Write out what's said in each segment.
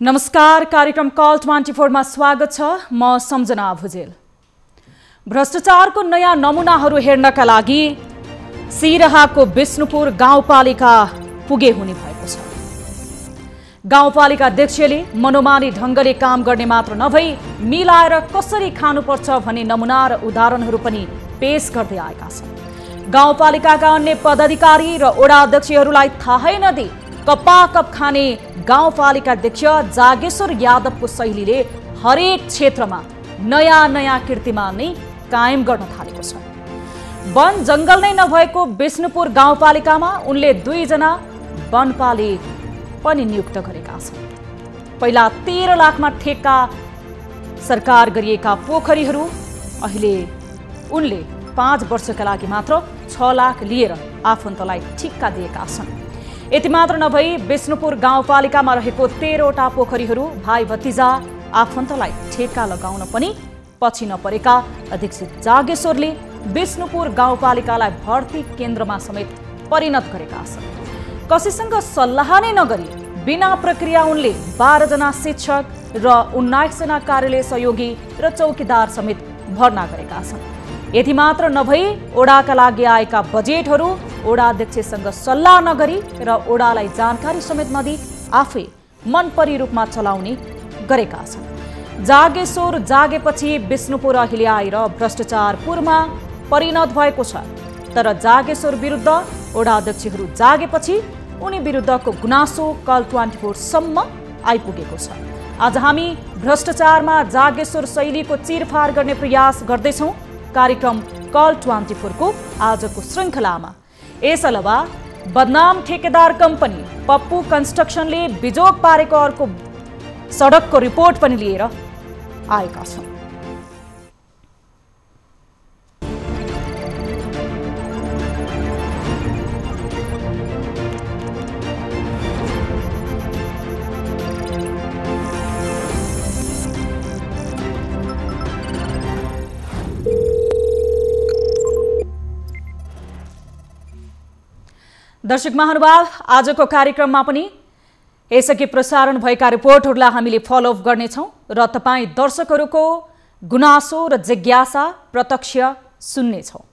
नमस्कार, कार्यक्रम कल 24 मा स्वागत छ। म सम्झना भुजेल। भ्रष्टाचारको नयाँ नमुनाहरू हेर्नका लागि सिरहाको विष्णुपुर गाउँपालिका पुगे हुने भएको छ। गाउँपालिका अध्यक्षले मनोमानी ढङ्गले काम गर्ने मात्र नभई मिलाएर कसरी खानुपर्छ भन्ने नमुना र उदाहरणहरू पनि पेश गर्दै आएका छन्। गाउँपालिकाका अन्य पदाधिकारी र वडा अध्यक्षहरूलाई थाहै नदिई कपाकप खाने गाउँपालिका अध्यक्ष जागेश्वर यादवको शैलीले हरेक क्षेत्रमा नयाँ कीर्तिमान नै कायम गर्न थालेको छ। वन जंगल नै नभएको विष्णुपुर गाउँपालिकामा उनले 2 जना वनपाली पनि नियुक्त गरेका छन्। पहिला 13 लाखमा ठेक्का सरकार गरिएका पोखरीहरू अहिले उनले 5 वर्षका लागि मात्र 6 लाख लिएर आफन्तलाई ठिक्का दिएका छन्। यति मात्र नभई विष्णुपुर गाउँपालिकामा रहेको 13 वटा पोखरीहरू भाइ भतिजा आफन्तलाई ठेक्का लगाउन पनि पछि नपरेका अध्यक्ष जागेश्वरले विष्णुपुर गाउँपालिकालाई भर्ती केन्द्रमा समेत परिणत गरेका छन्। कसैसँग सल्लाह नै नगरी बिना प्रक्रिया उनले 12 जना शिक्षक र 19 जना कार्यालय सहयोगी र चौकीदार समेत भर्ना गरेका छन्। यति मात्र नभई ओडाका लागि आएका बजेटहरू ओडा अध्यक्षसँग सल्लाह नगरी र ओडालाई जानकारी समेत नदिई आफै मनपरी रूपमा चलाउने गरेका छन्। जागेश्वर जागेपछि विष्णुपुर अहिले आएर भ्रष्टाचारपुरमा परिणत भएको छ। तर जागेश्वर विरुद्ध ओडा अध्यक्षहरू जागेपछि उनी विरुद्धको गुनासो कल 24 सम्म आइपुगेको छ। आज हामी भ्रष्टाचारमा जागेश्वर शैलीको चिरफार गर्ने प्रयास गर्दैछौँ कार्यक्रम कल 24 को आजको श्रृङ्खलामा। यस अलावा बदनाम ठेकेदार कम्पनी पप्पू कन्स्ट्रक्सनले बिजोग पारेको अर्को सडकको रिपोर्ट पनि लिएर आएका छन्। दर्शक महानुभाव, आजको कार्यक्रममा पनि यसअघि प्रसारण भएका रिपोर्टहरूलाई हामीले फलोअप गर्नेछौँ र तपाईँ दर्शकहरूको गुनासो र जिज्ञासा प्रत्यक्ष सुन्नेछौँ।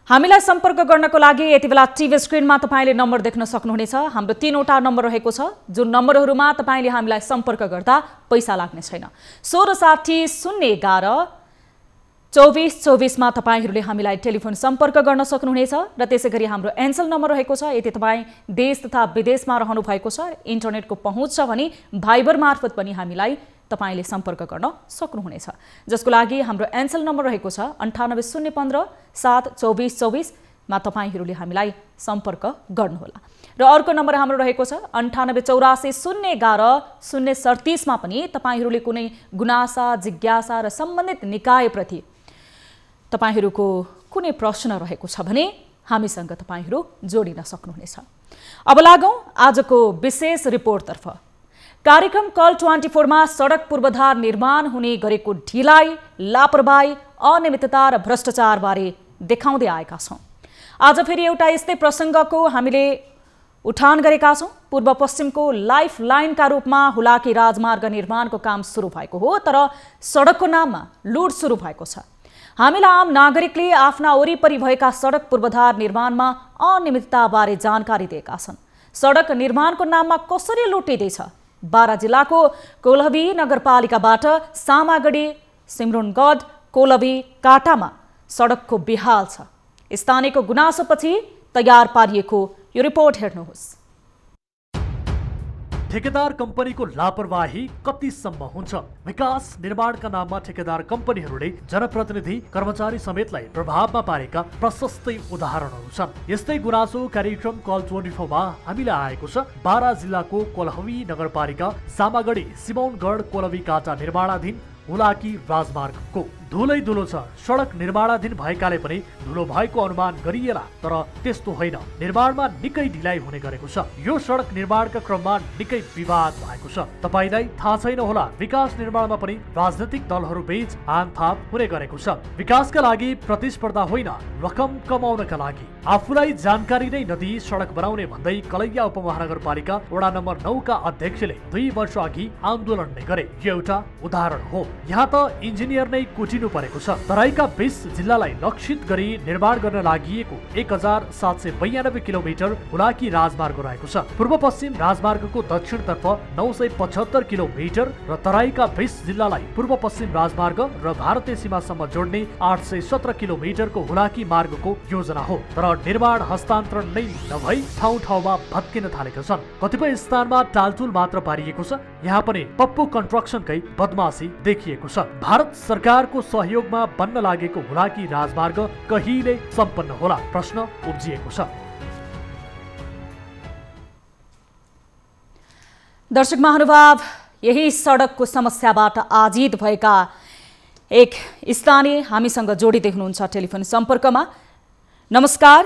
हामीलाई सम्पर्क गर्नको लागि यति बेला टिभी स्क्रिनमा तपाईँले नम्बर देख्न सक्नुहुनेछ। हाम्रो 3 वटा नम्बर रहेको छ, जुन नम्बरहरूमा तपाईँले हामीलाई सम्पर्क गर्दा पैसा लाग्ने छैन। 1660 011 2424 मा तपाईहरूले हामीलाई टेलिफोन सम्पर्क गर्न सक्नुहुनेछ र त्यसैगरी हाम्रो एन्सल नम्बर रहेको छ। यदि तपाईँ देश तथा विदेशमा रहनु भएको छ, इन्टरनेटको पहुँच छ भने भाइबर मार्फत पनि हामीलाई तपाईले सम्पर्क गर्न सक्नुहुनेछ, जसको लागि हाम्रो एन्सल नम्बर रहेको छ 9801 72424 मा तपाईहरूले हामीलाई सम्पर्क गर्नुहोला। र अर्को नम्बर हाम्रो रहेको छ 9884 011 037 मा पनि तपाईहरूले कुनै गुनासा जिज्ञासा र सम्बन्धित निकायप्रति तपाईहरूको कुनै प्रश्न रहेको छ भने हामीसँग तपाईहरू जोडिन सक्नुहुनेछ। अब लागौं आजको विशेष रिपोर्टतर्फ। कार्यक्रम कल 24 मा सडक पूर्वाधार निर्माण हुने गरेको ढिलाइ, लापरवाही, अनियमितता र भ्रष्टाचार बारे देखाउँदै आएका छौं। आज फेरि एउटा यस्तै प्रसङ्गको हामीले उठान गरेका छौं। पूर्व पश्चिमको लाइफ लाइनका रूपमा हुलाकी राजमार्ग निर्माणको काम सुरु भएको हो, तर सडकको नाममा लुट सुरु भएको छ। हामीलाई आम नागरिकले आफ्ना वरिपरि भएका सडक पूर्वाधार निर्माणमा अनियमितता बारे जानकारी दिएका छन्। सडक निर्माणको नाममा कसरी लुटिँदैछ? बारा जिल्लाको कोलहबी नगरपालिकाबाट सामागढी सिमरुनगढ कोलहबी काटामा सडकको बेहाल छ। स्थानीयको गुनासोपछि तयार पारिएको यो रिपोर्ट हेर्नुहोस्। ठेकेदार कम्पनीको लापरवाही कतिसम्म हुन्छ? विकास निर्माणका नाममा ठेकेदार कम्पनीहरूले जनप्रतिनिधि कर्मचारी समेतलाई प्रभावमा पारेका प्रशस्तै उदाहरणहरू छन्। यस्तै गुनासो कार्यक्रम कल 24 मा हामीलाई आएको छ। बारा जिल्लाको कोलहबी नगरपालिका सामागढी सिमौनगढ कोलहबी काटा निर्माणाधीन हुलाकी राजमार्गको। धुलै धुलो छ। सडक निर्माणाधीन भएकाले पनि धुलो भएको अनुमान गरिएला, तर त्यस्तो होइन। निर्माणमा निकै ढिलाइ हुने गरेको छ। यो सडक निर्माणका क्रममा निकै विवाद भएको छ। तपाईलाई थाहा छैन होला, विकास निर्माणमा पनि राजनैतिक दलहरू बीच हानथाप हुने गरेको छ। विकासका लागि प्रतिस्पर्धा होइन, रकम कमाउनका लागि। आफूलाई जानकारी नै नदिई सडक बनाउने भन्दै कलैया उपमहानगरपालिका वडा नम्बर 9 का अध्यक्षले 2 वर्ष अघि आन्दोलन नै गरे। यो एउटा उदाहरण हो। यहाँ त इन्जिनियर नै कुटिनु परेको छ। तराईका 20 जिल्लालाई लक्षित गरी निर्माण गर्न लागि 1792 किलोमिटर हुलाकी राजमार्ग रहेको छ। पूर्व पश्चिम राजमार्गको दक्षिणतर्फ 975 किलोमिटर र तराईका 20 जिल्लालाई पूर्व पश्चिम राजमार्ग र भारतीय सीमासम्म जोड्ने 817 किलोमिटरको हुलाकी मार्गको योजना हो। तर निर्माण हस्तान्तरण नै नभई ठाउँ ठाउँमा भत्किन थालेका छन्। कतिपय स्थानमा टालटुल मात्र पारिएको छ। यहाँ पनि पप्पू कन्स्ट्रक्सनकै बदमाशी देखिएको छ। भारत सरकारको सहयोगमा बन्न लागेको हुलाकी राजमार्ग कहिले सम्पन्न होला प्रश्न उब्जिएको छ। दर्शक महानुभाव, यही सडकको समस्याबाट आजित भएका एक स्थानीय हामीसँग जोडिँदै हुनुहुन्छ टेलिफोन सम्पर्कमा। नमस्कार।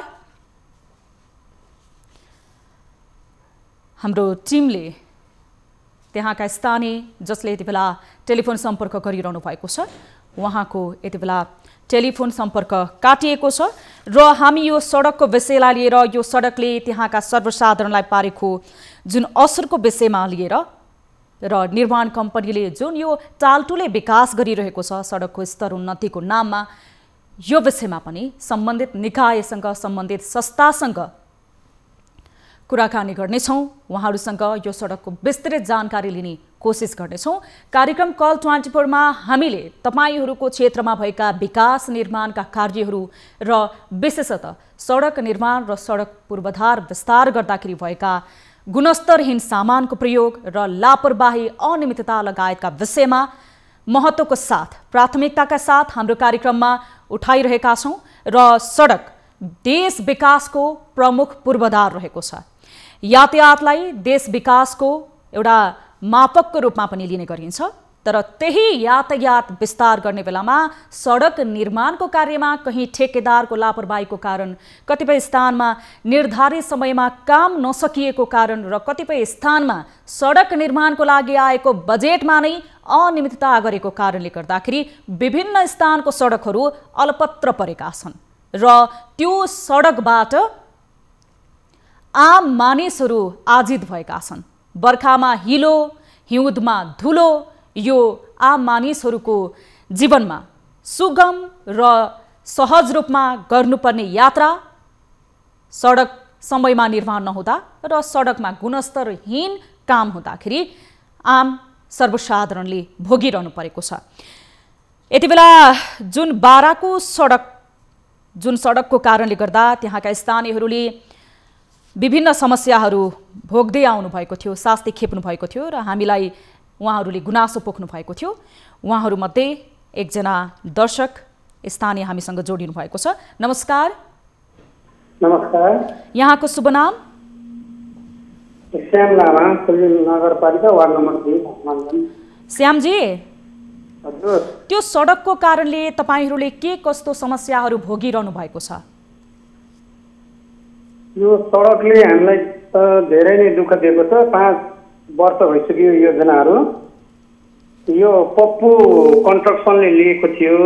हाम्रो टिमले त्यहाँका स्थानीय जसले यति बेला टेलिफोन सम्पर्क गरिरहनु भएको छ, उहाँको यति बेला टेलिफोन सम्पर्क काटिएको छ र हामी यो सडकको विषयलाई लिएर, यो सडकले त्यहाँका सर्वसाधारणलाई पारेको जुन असरको विषयमा लिएर र निर्माण कम्पनीले जुन यो टालटुले विकास गरिरहेको छ सडकको स्तर उन्नतिको नाममा, यो विषयमा पनि सम्बन्धित निकायसँग, सम्बन्धित संस्थासँग कुराकानी गर्नेछौँ। उहाँहरूसँग यो सडकको विस्तृत जानकारी लिने कोसिस गर्नेछौँ। कार्यक्रम कल 24 मा हामीले तपाईहरूको क्षेत्रमा भएका विकास निर्माणका कार्यहरू र विशेषतः सडक निर्माण र सडक पूर्वाधार विस्तार गर्दाखेरि भएका गुणस्तरहीन सामानको प्रयोग र लापरवाही, अनियमितता लगायतका विषयमा महत्त्वको साथ, प्राथमिकताका साथ हाम्रो कार्यक्रममा उठाइरहेका छौँ र सडक देश विकासको प्रमुख पूर्वाधार रहेको छ। यातायातलाई देश विकासको एउटा मापकको रूपमा पनि लिने गरिन्छ, तर त्यही यातायात विस्तार गर्ने बेलामा सडक निर्माणको कार्यमा कहीँ ठेकेदारको लापरवाहीको कारण, कतिपय स्थानमा निर्धारित समयमा काम नसकिएको कारण र कतिपय स्थानमा सडक निर्माणको लागि आएको बजेटमा नै अनियमितता गरेको कारणले गर्दाखेरि विभिन्न स्थानको सडकहरू अलपत्र परेका छन् र त्यो सडकबाट आम मानिसहरू आजित भएका छन्। बर्खामा हिलो, हिउँदमा धुलो, यो आम मानिसहरूको जीवनमा सुगम र सहज रूपमा गर्नुपर्ने यात्रा सडक समयमा निर्माण नहुँदा र सडकमा गुणस्तरहीन काम हुँदाखेरि आम सर्वसाधारणले भोगिरहनु परेको छ। यति बेला जुन बाराको जुन सडकको कारणले गर्दा त्यहाँका स्थानीयहरूले विभिन्न समस्याहरू भोग्दै आउनु भएको थियो, शास्ति खेप्नु भएको थियो र हामीलाई उहाँहरूले गुनासो पोख्नु भएको थियो। उहाँहरूमध्ये एकजना दर्शक स्थानीय हामीसँग जोडिनु भएको छ। नमस्कार। नमस्कार। यहाँको शुभ नाम? श्याम लामा, नगरपालिका वार्ड नम्बर 2। श्यामजी, हजुर, त्यो सडकको कारणले तपाईहरूले के कस्तो समस्याहरू भोगिरहनु भएको छ? यो सडकले हामीलाई त धेरै नै दुःख दिएको छ। 5 वर्ष भइसक्यो योजनाहरू। यो पप्पू कन्स्ट्रक्सनले लिएको थियो।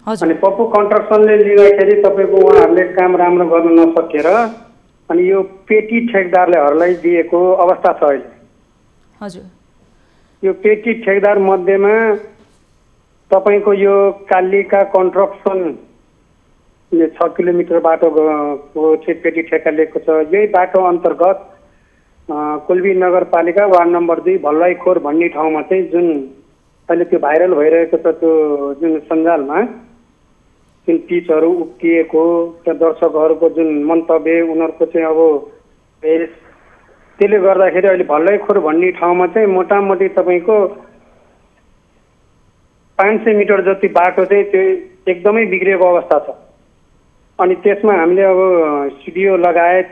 अनि पप्पू कन्स्ट्रक्सनले लिँदाखेरि तपाईँको उहाँहरूले काम राम्रो गर्न नसकेर अनि यो पेटी ठेकदारहरूलाई दिएको अवस्था छ अहिले। हजुर, यो पेटी ठेकदार मध्येमा तपाईँको यो कालिका कन्स्ट्रक्सन 6 किलोमिटर बाटोको चाहिँ पेटी ठेका लिएको छ। यही बाटो अन्तर्गत कुल्बी नगरपालिका वार्ड नम्बर 2 भलवाईखोर भन्ने ठाउँमा चाहिँ जुन अहिले त्यो भाइरल भइरहेको छ, त्यो जुन सञ्जालमा जुन पिचहरू उक्किएको, त्यहाँ दर्शकहरूको जुन मन्तव्य, उनीहरूको चाहिँ अब त्यसले गर्दाखेरि अहिले भलवाईखोर भन्ने ठाउँमा चाहिँ मोटामोटी तपाईँको 500 मिटर जति बाटो चाहिँ त्यो एकदमै बिग्रेको अवस्था छ। अनि त्यसमा हामीले अब सिडिओ लगायत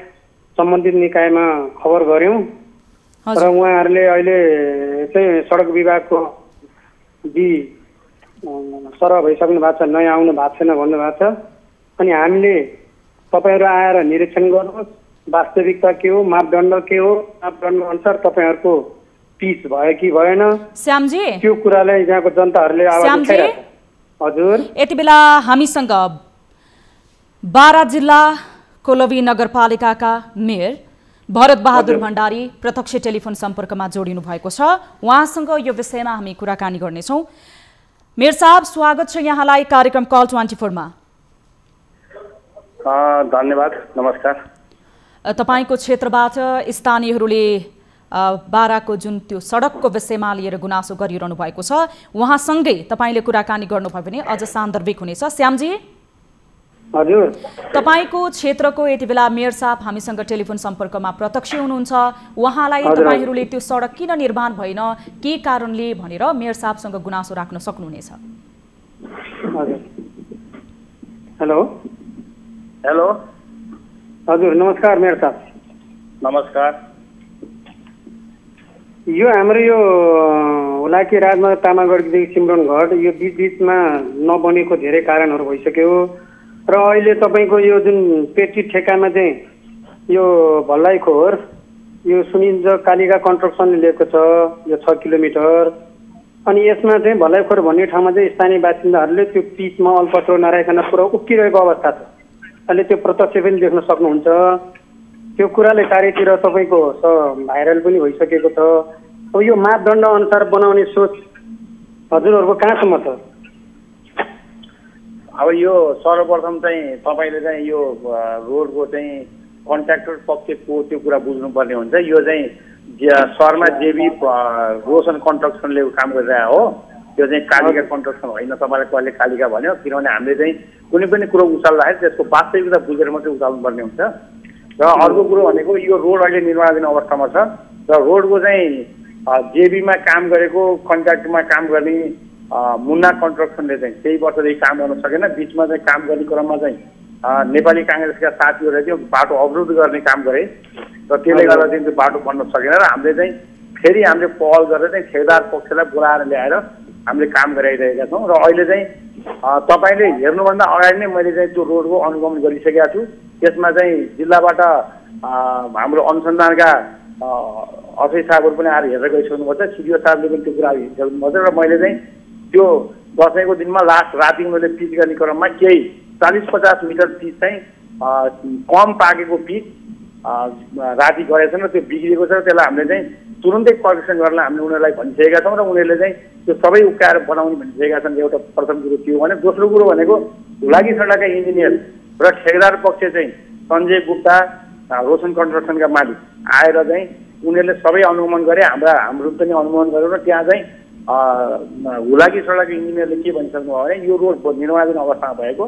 सम्बन्धित निकायमा खबर गऱ्यौँ र उहाँहरूले अहिले चाहिँ सडक विभागको बी सरह भइसक्नु भएको छ, नयाँ आउनु भएको छैन भन्नुभएको छ। अनि हामीले तपाईँहरू आएर निरीक्षण गर्नुहोस्, वास्तविकता के हो, मापदण्ड के हो, मापदण्ड अनुसार तपाईँहरूको पिच भयो कि भएन, श्यामजी त्यो कुरालाई यहाँको जनताहरूले आवाज उठाइरहेको छ। हजुर, यति बेला हामीसँग बारा जिल्ला कोलवी नगरपालिकाका मेयर भरत बहादुर भण्डारी प्रत्यक्ष टेलिफोन सम्पर्कमा जोडिनु भएको छ। उहाँसँग यो विषयमा हामी कुराकानी गर्नेछौँ। मेयर साहब, स्वागत छ यहाँलाई कार्यक्रम कल 24 मा। धन्यवाद, नमस्कार। तपाईको क्षेत्रबाट स्थानीयहरूले बाराको जुन त्यो सडकको विषयमा लिएर गुनासो गरिरहनु भएको छ, उहाँसँगै तपाईले कुराकानी गर्नुभयो भने अझ सान्दर्भिक हुनेछ। श्यामजी, हजुर, तपाईको क्षेत्रको यति बेला मेयर साहब हामीसँग टेलिफोन सम्पर्कमा प्रत्यक्ष हुनुहुन्छ। उहाँलाई तपाईहरूले त्यो सडक किन निर्माण भएन, के कारणले भनेर मेयर साहबसँग गुनासो राख्न सक्नुहुनेछ। हजुर, हेलो हेलो, हजुर, नमस्कार मेयर साहब। नमस्कार। यो हाम्रो यो हुलाकी राजमा तामागढदेखि सिमरनगढ यो बिचमा नबनेको धेरै कारणहरू भइसक्यो र अहिले तपाईँको यो जुन पेटी ठेकामा चाहिँ यो भल्लाइखोर यो सुनिन्छ कालिका कन्स्ट्रक्सनले लिएको छ यो 6 किलोमिटर। अनि यसमा चाहिँ भल्लाइखोर भन्ने ठाउँमा चाहिँ स्थानीय बासिन्दाहरूले त्यो पिचमा अल्पत्रो नराखिकन पुरा उक्किरहेको अवस्था छ। अहिले त्यो प्रत्यक्ष पनि देख्न सक्नुहुन्छ। त्यो कुराले चारैतिर तपाईँको भाइरल पनि भइसकेको छ। अब यो मापदण्ड अनुसार बनाउने सोच हजुरहरूको कहाँसम्म छ? अब यो सर्वप्रथम चाहिँ तपाईँले चाहिँ यो रोडको चाहिँ कन्ट्राक्टर पक्षको त्यो कुरा बुझ्नुपर्ने हुन्छ। यो चाहिँ शर्मा जेबी रोशन कन्स्ट्रक्सनले काम गरिरहेको हो। त्यो चाहिँ कालिका कन्स्ट्रक्सन होइन, तपाईँलाई कहिले कालिका भन्यो, किनभने हामीले चाहिँ कुनै पनि कुरो उचाल्दाखेरि त्यसको वास्तविकता बुझेर मात्रै उचाल्नुपर्ने हुन्छ। र अर्को कुरो भनेको यो रोड अहिले निर्माणाधीन अवस्थामा छ र रोडको चाहिँ जेबीमा काम गरेको कन्ट्राक्टमा काम गर्ने मुन्ना कन्स्ट्रक्सनले चाहिँ केही वर्षदेखि काम गर्न सकेन। बिचमा चाहिँ काम गर्ने क्रममा चाहिँ नेपाली काङ्ग्रेसका साथीहरूले चाहिँ बाटो अवरोध गर्ने काम गरे र त्यसले गर्दा चाहिँ त्यो बाटो बन्न सकेन। र हामीले चाहिँ फेरि हामीले पहल गरेर चाहिँ ठेकेदार पक्षलाई बोलाएर ल्याएर हामीले काम गराइरहेका छौँ। र अहिले चाहिँ तपाईँले हेर्नुभन्दा अगाडि नै मैले चाहिँ त्यो रोडको अनुगमन गरिसकेका छु। त्यसमा चाहिँ जिल्लाबाट हाम्रो अनुसन्धानका अक्षय साहबहरू पनि आएर हेरेर गइसक्नुपर्छ, सिडिओ साहबले पनि त्यो कुरा हेरिसक्नुपर्छ। र मैले चाहिँ त्यो दसैँको दिनमा लास्ट राति मैले पिच गर्ने क्रममा केही 40-50 मिटर पिच चाहिँ कम पाकेको पिच राति गरेछन् र त्यो बिग्रिएको छ। त्यसलाई हामीले चाहिँ तुरुन्तै करेक्सन गर्न हामीले उनीहरूलाई भनिसकेका छौँ र उनीहरूले चाहिँ त्यो सबै उकाएर बनाउने भनिसकेका छन्। एउटा प्रथम कुरो त्यो भने। दोस्रो कुरो भनेको हुलाकी सडकका इन्जिनियर र ठेकेदार पक्ष चाहिँ सञ्जय गुप्ता रोशन कन्स्ट्रक्सनका मालिक आएर चाहिँ उनीहरूले सबै अनुगमन गरे, हाम्रो पनि अनुगमन गर्यो। र त्यहाँ चाहिँ हुलाकी सडक इन्जिनियरले के भनिसक्नु भयो भने यो रोड निर्माणाधीन अवस्थामा भएको,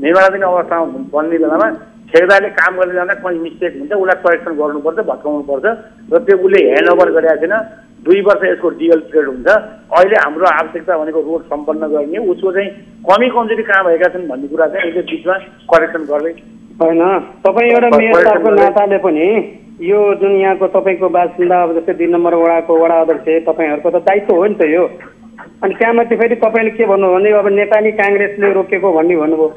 निर्माणाधीन अवस्थामा बन्ने बेलामा ठेकेदारले काम गर्दै जाँदा कहीँ मिस्टेक हुन्छ, उसलाई करेक्सन गर्नुपर्छ, भत्काउनु पर्छ। र त्यो उसले ह्यान्डओभर गरेको छैन। 2 वर्ष यसको डिएल पिरियड हुन्छ। अहिले हाम्रो आवश्यकता भनेको रोड सम्पन्न गर्ने, उसको चाहिँ कमी कमजोरी कहाँ भएका छन् भन्ने कुरा चाहिँ यसले बिचमा करेक्सन गर्दै होइन। तपाईँ एउटा मेयर साहबको नाताले पनि यो जुन यहाँको तपाईँको बासिन्दा अब जस्तै 2 नम्बर वडाको वडा अध्यक्ष तपाईँहरूको त दायित्व हो नि त यो। अनि त्यहाँमाथि फेरि तपाईँले के भन्नु भने अब नेपाली काङ्ग्रेसले रोकेको भन्ने भन्नुभयो।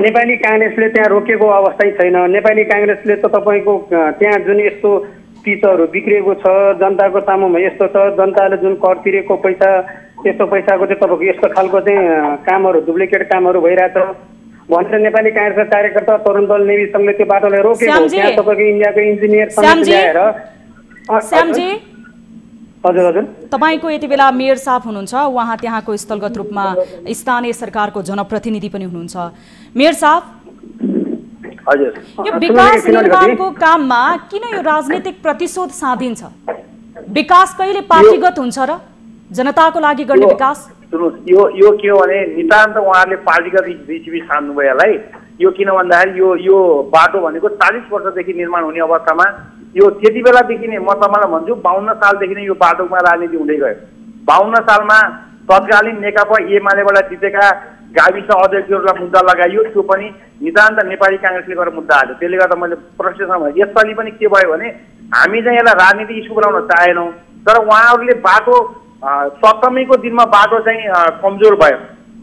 नेपाली काङ्ग्रेसले त्यहाँ रोकेको अवस्थै छैन। नेपाली काङ्ग्रेसले त तपाईँको त्यहाँ जुन यस्तो पिचहरू बिग्रेको छ, जनताको सामुमा यस्तो छ, जनताले जुन कर तिरेको पैसा त्यस्तो पैसाको चाहिँ तपाईँको यस्तो खालको चाहिँ कामहरू डुप्लिकेट कामहरू भइरहेछ भनेर नेपाली काङ्ग्रेसका कार्यकर्ता तरुण दल नेवी सङ्घले त्यो बाटोलाई रोकेको। त्यहाँ तपाईँको इन्डियाको इन्जिनियर ल्याएर हजुर हजुर तपाईको यति बेला मेयर साहब हुनुहुन्छ, उहाँ त्यहाँको स्थलगत रूपमा स्थानीय सरकारको जनप्रतिनिधि पनि हुनुहुन्छ। मेयर साहब, हजुर, यो विकास निर्माणको काममा किन यो राजनीतिक प्रतिशोध साधिन्छ? विकास कहिले पार्टीगत हुन्छ र जनताको लागि गर्ने विकास? यो के हो भने नितान्त उहाँहरूले पार्टीगत बीच सान्नुभयोलाई यो किन भन्दाखेरि यो बाटो भनेको 40 वर्षदेखि निर्माण हुने अवस्थामा यो त्यति बेलादेखि नै म तपाईँलाई भन्छु 52 सालदेखि नै यो बाटोमा राजनीति हुँदै गयो। 52 सालमा तत्कालीन नेकपा एमालेबाट जितेका गाविस अध्यक्षहरूलाई मुद्दा लगाइयो। त्यो पनि नितान्त नेपाली काङ्ग्रेसले गरेर मुद्दा हाल्यो। त्यसले गर्दा मैले प्रश्न भने यसपालि पनि के भयो भने हामी चाहिँ यसलाई राजनीतिक इस्यु बनाउन चाहेनौँ, तर उहाँहरूले बाटो सप्तमीको दिनमा बाटो चाहिँ कमजोर भयो।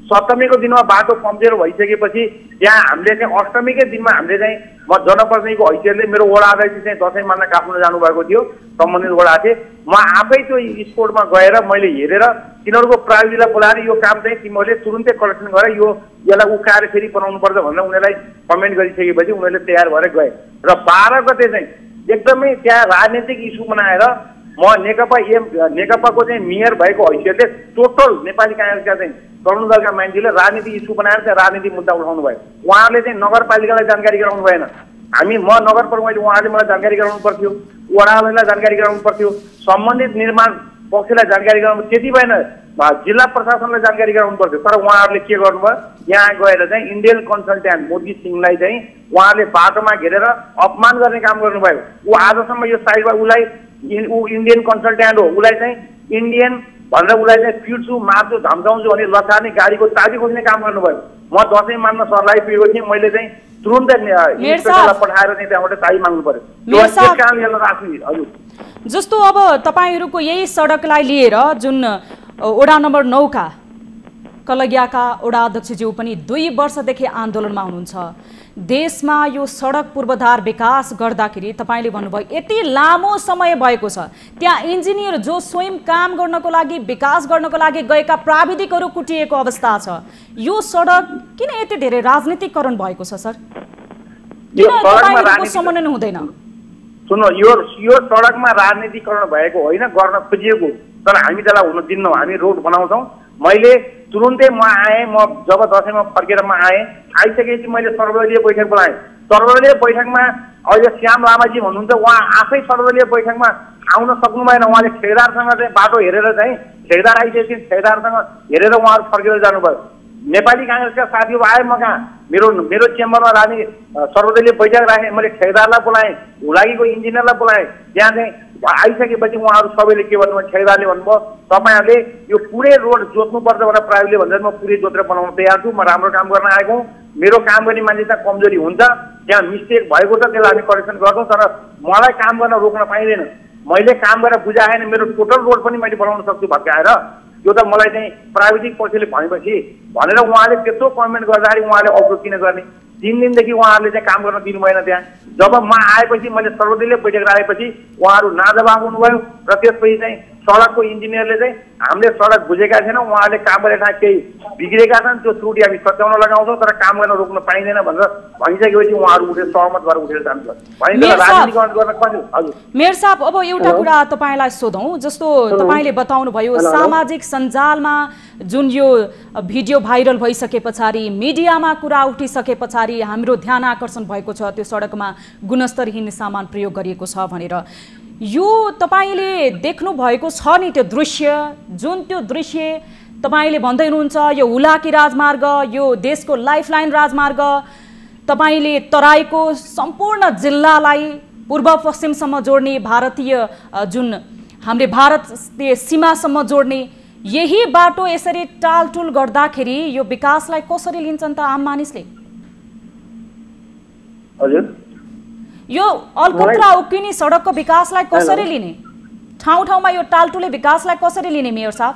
सप्तमीको दिनमा बाटो कमजोर भइसकेपछि यहाँ हामीले चाहिँ अष्टमीकै दिनमा हामीले चाहिँ म जनप्रतिनिधिको हैसियतले मेरो वडा अध्यक्ष चाहिँ दसैँ मान्न काठमाडौँ जानुभएको थियो, सम्बन्धित वडा थिए। म आफै त्यो स्पोर्टमा गएर मैले हेरेर तिनीहरूको प्राविधिकलाई बोलाएर यो काम चाहिँ तिमीहरूले तुरुन्तै करेक्सन गरेर यसलाई उकाएर फेरि बनाउनुपर्छ भनेर उनीहरूलाई कमेन्ट गरिसकेपछि उनीहरूले तयार भएर गए र 12 गते चाहिँ एकदमै त्यहाँ राजनीतिक इस्यु बनाएर म नेकपाको चाहिँ मेयर भएको हैसियतले टोटल नेपाली काङ्ग्रेसका चाहिँ तरुण दलका मान्छेले राजनीतिक इस्यु बनाएर त्यहाँ राजनीतिक मुद्दा उठाउनु भयो। उहाँहरूले चाहिँ नगरपालिकालाई जानकारी गराउनु भएन। म नगर प्रमुखले उहाँहरूले मलाई जानकारी गराउनु पर्थ्यो, वडालाई जानकारी गराउनु पर्थ्यो, सम्बन्धित निर्माण पक्षलाई जानकारी गराउनु, त्यति भएन जिल्ला प्रशासनलाई जानकारी गराउनु पर्थ्यो। तर उहाँहरूले के गर्नुभयो, यहाँ गएर चाहिँ इन्डियन कन्सल्ट्यान्ट मोदी सिंहलाई चाहिँ उहाँहरूले बाटोमा घेरेर अपमान गर्ने काम गर्नुभयो। ऊ आजसम्म यो साइडमा उसलाई इन्डियन कन्सल्ट्यान्ट हो, उसलाई चाहिँ इन्डियन भनेर उसलाई चाहिँ पिट्छु मार्छु धम्काउँछु भने लछार्ने गाडीको चाबी खोज्ने काम गर्नुभयो। म दसैँ मान्न सरलाई पुगेको थिएँ, मैले चाहिँ तुरुन्तै पठाएर चाहिँ त्यहाँबाट चाबी माग्नु पर्यो। जस्तो अब तपाईहरूको यही सडकलाई लिएर जुन वडा नम्बर 9 का कलगियाका वडा अध्यक्षज्यू पनि 2 वर्षदेखि आन्दोलनमा हुनुहुन्छ। देशमा यो सडक पूर्वाधार विकास गर्दाखेरि तपाईले भन्नुभयो यति लामो समय भएको छ, त्यहाँ इन्जिनियर जो स्वयं काम गर्नको लागि विकास गर्नको लागि गएका प्राविधिकहरू कुटिएको अवस्था छ। यो सडक किन यति धेरै राजनीतिकरण भएको छ सर? किन तपाईहरुको समन्वय हुँदैन? सुन्नु, यो सडकमा राजनीतिकरण भएको होइन, गर्न खोजिएको, तर हामी त्यसलाई हुन दिन्नौँ। हामी रोड बनाउँछौँ। मैले तुरुन्तै म आएँ, म जब दसैँमा फर्केर म आइसकेपछि मैले सर्वदलीय बैठक बोलाएँ। सर्वदलीय बैठकमा अहिले श्याम लामाजी भन्नुहुन्छ, उहाँ आफै सर्वदलीय बैठकमा आउन सक्नु भएन। उहाँले ठेकेदारसँग चाहिँ बाटो हेरेर चाहिँ ठेकेदार आइसकेपछि ठेकेदारसँग हेरेर उहाँहरू फर्केर जानुभयो। नेपाली काङ्ग्रेसका साथीहरू आए म कहाँ, मेरो चेम्बरमा सर्वदलीय बैठक राखेँ। मैले ठेकेदारलाई बोलाएँ, हुलाकीको इन्जिनियरलाई बोलाएँ। त्यहाँ चाहिँ आइसकेपछि उहाँहरू सबैले के भन्नुभयो, ठेकेदारले भन्नुभयो तपाईँहरूले यो पुरै रोड जोत्नुपर्छ भनेर प्राविधिकले भन्छ। म पुरै जोतेर बनाउन तयार छु, म राम्रो काम गर्न आएको हुँ। मेरो काम गर्ने मान्छे त्यहाँ कमजोरी हुन्छ, त्यहाँ मिस्टेक भएको छ, त्यसलाई हामी करेक्सन गर्छौँ। तर मलाई काम गर्न रोक्न पाइँदैन। मैले काम गरेर बुझाएन, मेरो टोटल रोड पनि मैले बनाउन सक्छु भत्काएर। यो त मलाई चाहिँ प्राविधिक पक्षले भनेपछि भनेर उहाँले त्यत्रो कमेन्ट गर्दाखेरि उहाँले अप्रुभ किन गर्ने? 3 दिनदेखि उहाँहरूले चाहिँ काम गर्न दिनु भएन। त्यहाँ जब म आएपछि मैले सर्वदलीय बैठक राखेपछि उहाँहरू नाजवाब हुनुभयो र त्यसपछि चाहिँ सडकको इन्जिनियरले चाहिँ हामीले सडक बुझेका छैनौँ, उहाँहरूले काम गरेर केही बिग्रेका छन्, त्यो त्रुटि हामी सच्याउन लगाउँछौँ, तर काम गर्न रोक्न पाइँदैन भनेर भनिसकेपछि उहाँहरू उठेर सहमत गरेर उठेर जान्छ। मेयर साहब, अब एउटा कुरा तपाईँलाई सोधौँ। जस्तो तपाईँले बताउनु भयो सामाजिक सञ्जालमा जुन यो भिडियो भाइरल भइसके पछाडि, मिडियामा कुरा उठिसके पछाडि हाम्रो ध्यान आकर्षण भएको छ त्यो सडकमा गुणस्तरहीन सामान प्रयोग गरिएको छ भनेर। यो तपाईले देख्नु भएको छ नि त्यो दृश्य, जुन त्यो दृश्य तपाईले भन्दै हुनुहुन्छ यो हुलाकी राजमार्ग, यो देशको लाइफलाइन राजमार्ग, तपाईले तराईको सम्पूर्ण जिल्लालाई पूर्व पश्चिमसम्म जोड्ने, भारतीय जुन हामीले भारतीय सीमासम्म जोड्ने यही बाटो यसरी टालटुल गर्दाखेरि यो विकासलाई कसरी लिन्छन् त आम मानिसले? हजुर, यो अलकत्रा उक्किने सडकको विकासलाई कसरी लिने? ठाउँ ठाउँमा यो टालटुले विकासलाई कसरी लिने मेयर साहब?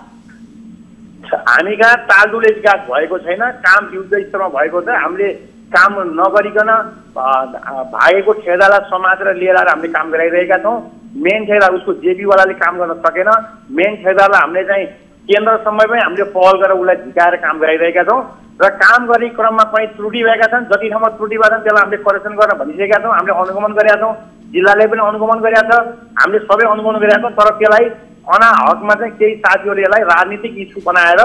हामी कहाँ टालटुले विकास भएको छैन, काम युद्ध स्तरमा भएको छ। हामीले काम नगरिकन भागेको ठेकेदारलाई समातेर लिएर हामीले काम गराइरहेका छौँ। मेन ठेकेदार उसको जेबीवालाले काम गर्न सकेन। मेन ठेकेदारलाई हामीले चाहिँ केन्द्रसम्म पनि हामीले पहल गरेर उसलाई झिकाएर काम गराइरहेका छौँ र काम गर्ने क्रममा कहीँ त्रुटि भएका छन्, जति ठाउँमा त्रुटि भएका छन् त्यसलाई हामीले करेक्सन गर्न भनिसकेका छौँ। हामीले अनुगमन गरेका छौँ, जिल्लाले पनि अनुगमन गरेका छ, हामीले सबै अनुगमन गरेका छौँ। तर त्यसलाई अनाहकमा चाहिँ केही साथीहरूले यसलाई राजनीतिक इस्यु बनाएर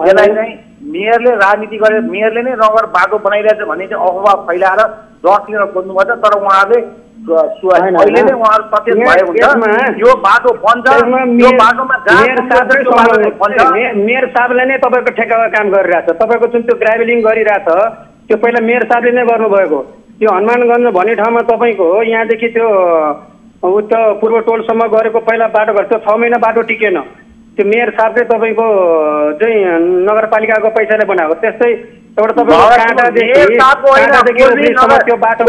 यसलाई चाहिँ मेयरले राजनीति गरेर मेयरले नै नगर बाटो बनाइरहेछ भन्ने चाहिँ अफवाह फैलाएर दस लिन खोज्नुभएको छ। तर उहाँहरूले अहिले नै उहाँहरू सचेत भए हुन्छ यो बाटो बन्छ, यो बाटोमा मेयर साहबले नै तपाईँको ठेक्कामा काम गरिरहेछ। तपाईँको जुन त्यो ग्राभलिङ गरिरहेछ त्यो पहिला मेयर साहबले नै गर्नुभएको। त्यो हनुमानगञ्ज भन्ने ठाउँमा तपाईँको यहाँदेखि त्यो उत्तर पूर्व टोलसम्म गरेको पहिला बाटो गर्छ, 6 महिना बाटो टिकेन। त्यो मेयर साहबले तपाईँको चाहिँ नगरपालिकाको पैसाले बनाएको। त्यस्तै एउटा तपाईको काँटादेखि त्यो बाटो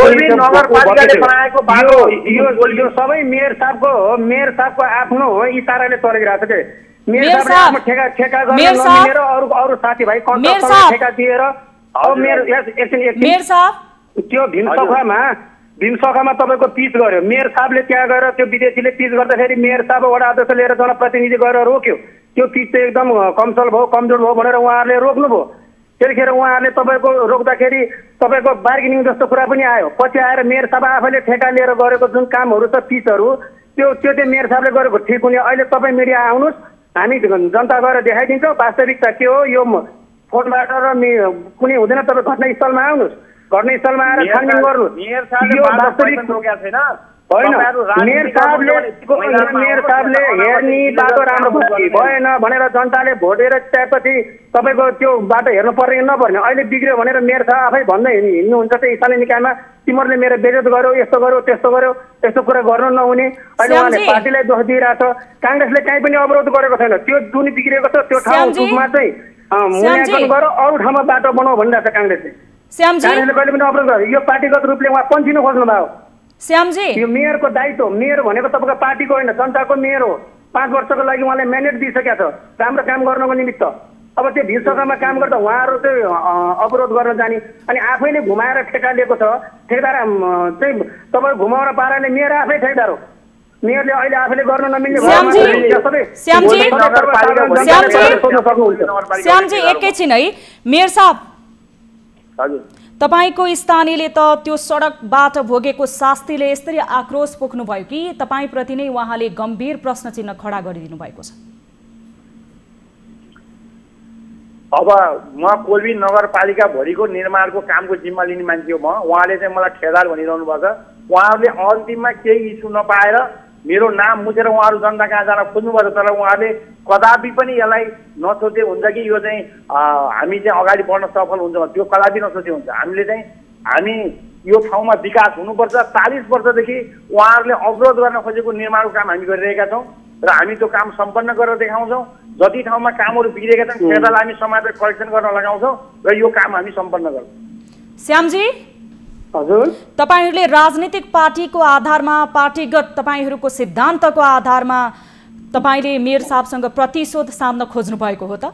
यो सबै मेयर साहबको आफ्नो इशाराले चलिरहेको छ के मेयर साहबले ठेका गरेर नमिलेर अरू साथीभाइ कन्ट्र्याक्टरलाई ठेका दिएर अब मेयर साहब त्यो भीमसभामा तपाईँको पिच गर्यो मेयर साहबले त्यहाँ गएर त्यो विदेशीले पिच गर्दाखेरि मेयर साहब वडा अध्यक्ष लिएर जनप्रतिनिधि गएर रोक्यो त्यो पिच चाहिँ एकदम कमजोर भयो भनेर उहाँहरूले रोक्नुभयो त्यतिखेर उहाँहरूले तपाईँको रोक्दाखेरि तपाईँको बार्गेनिङ जस्तो कुरा पनि आयो पछि आएर मेयर साहब आफैले ठेका लिएर गरेको जुन कामहरू छ पिचहरू त्यो चाहिँ मेयर साहबले गरेको ठिक हुने अहिले तपाईँ मिडिया आउनुहोस् हामी जनता गएर देखाइदिन्छौँ वास्तविकता के हो यो फोनबाट र कुनै हुँदैन तपाईँ घटनास्थलमा आउनुहोस् घटनास्थलमा आएर छानबिन गर्नुहोस् यो वास्तविक होइन मेयर साहबले हेर्ने बाटो राम्रो भएन भनेर जनताले भोटेर त्यसपछि तपाईँको त्यो बाटो हेर्नु पर्ने नपर्ने अहिले बिग्रियो भनेर मेयर साहब आफै भन्दै हिँड्नुहुन्छ त्यो स्थानीय निकायमा तिमीहरूले मेरो बेइज्जत गर्यो यस्तो गर्यो त्यस्तो गर्यो यस्तो कुरा गर्नु नहुने अहिले उहाँले पार्टीलाई दोष दिइरहेछ काङ्ग्रेसले कहीँ पनि अवरोध गरेको छैन त्यो जुन बिग्रिएको छ त्यो ठाउँमा चाहिँ मूल्याङ्कन गरेर अरू ठाउँमा बाटो बनाऊ भनिरहेको छ काङ्ग्रेसले कहिले पनि अवरोध गर्यो यो पार्टीगत रूपले उहाँ पन्चिनु खोज्नु भयो श्यामजी यो मेयरको दायित्व मेयर भनेको तपाईँको पार्टीको होइन जनताको मेयर हो 5 वर्षको लागि उहाँले म्यान्डेट दिइसकेका छ राम्रो काम गर्नको निमित्त अब त्यो भीमसभामा काम गर्दा उहाँहरू चाहिँ अवरोध गर्न जाने अनि आफैले घुमाएर ठेका लिएको छ ठेकदार चाहिँ तपाईँ घुमाउन पाराले मेयर आफै ठेकदार हो मेयरले अहिले आफैले गर्न नमिल्ने श्यामजी एकैछिन है मेयर साहब तपाईको स्थानीयले त त्यो सडकबाट भोगेको शास्तिले यसरी आक्रोश पोख्नु भयो कि तपाईप्रति नै उहाँले गम्भीर प्रश्न चिन्ह खडा गरिदिनु भएको छ अब म कोल्बी नगरपालिका भरिको निर्माणको कामको जिम्मा लिने मान्छे हो म उहाँले चाहिँ मलाई ठेकेदार भनिरहनु भएको छ उहाँहरूले अन्तिममा केही इस्यु नपाएर मेरो नाम मुछेर उहाँहरू जनता कहाँ जान खोज्नुभयो तर उहाँहरूले कदापि पनि यसलाई नसोचे हुन्छ कि यो चाहिँ हामी चाहिँ अगाडि बढ्न सफल हुन्छ त्यो कदापि नसोचे हुन्छ हामीले चाहिँ हामी यो ठाउँमा विकास हुनुपर्छ 40 वर्षदेखि उहाँहरूले अवरोध गर्न खोजेको निर्माणको काम हामी गरिरहेका छौँ र हामी त्यो काम सम्पन्न गरेर देखाउँछौँ जति ठाउँमा कामहरू बिग्रेका छन् त्यसलाई हामी समाजलाई करेक्सन गर्न लगाउँछौँ र यो काम हामी सम्पन्न गर्छौँ श्यामजी हजुर तपाईहरुले राजनीतिक पार्टीको आधारमा पार्टीगत तपाईहरुको सिद्धान्तको आधारमा तपाईले मेयर साहबसँग प्रतिशोध साध्न खोज्नु भएको हो त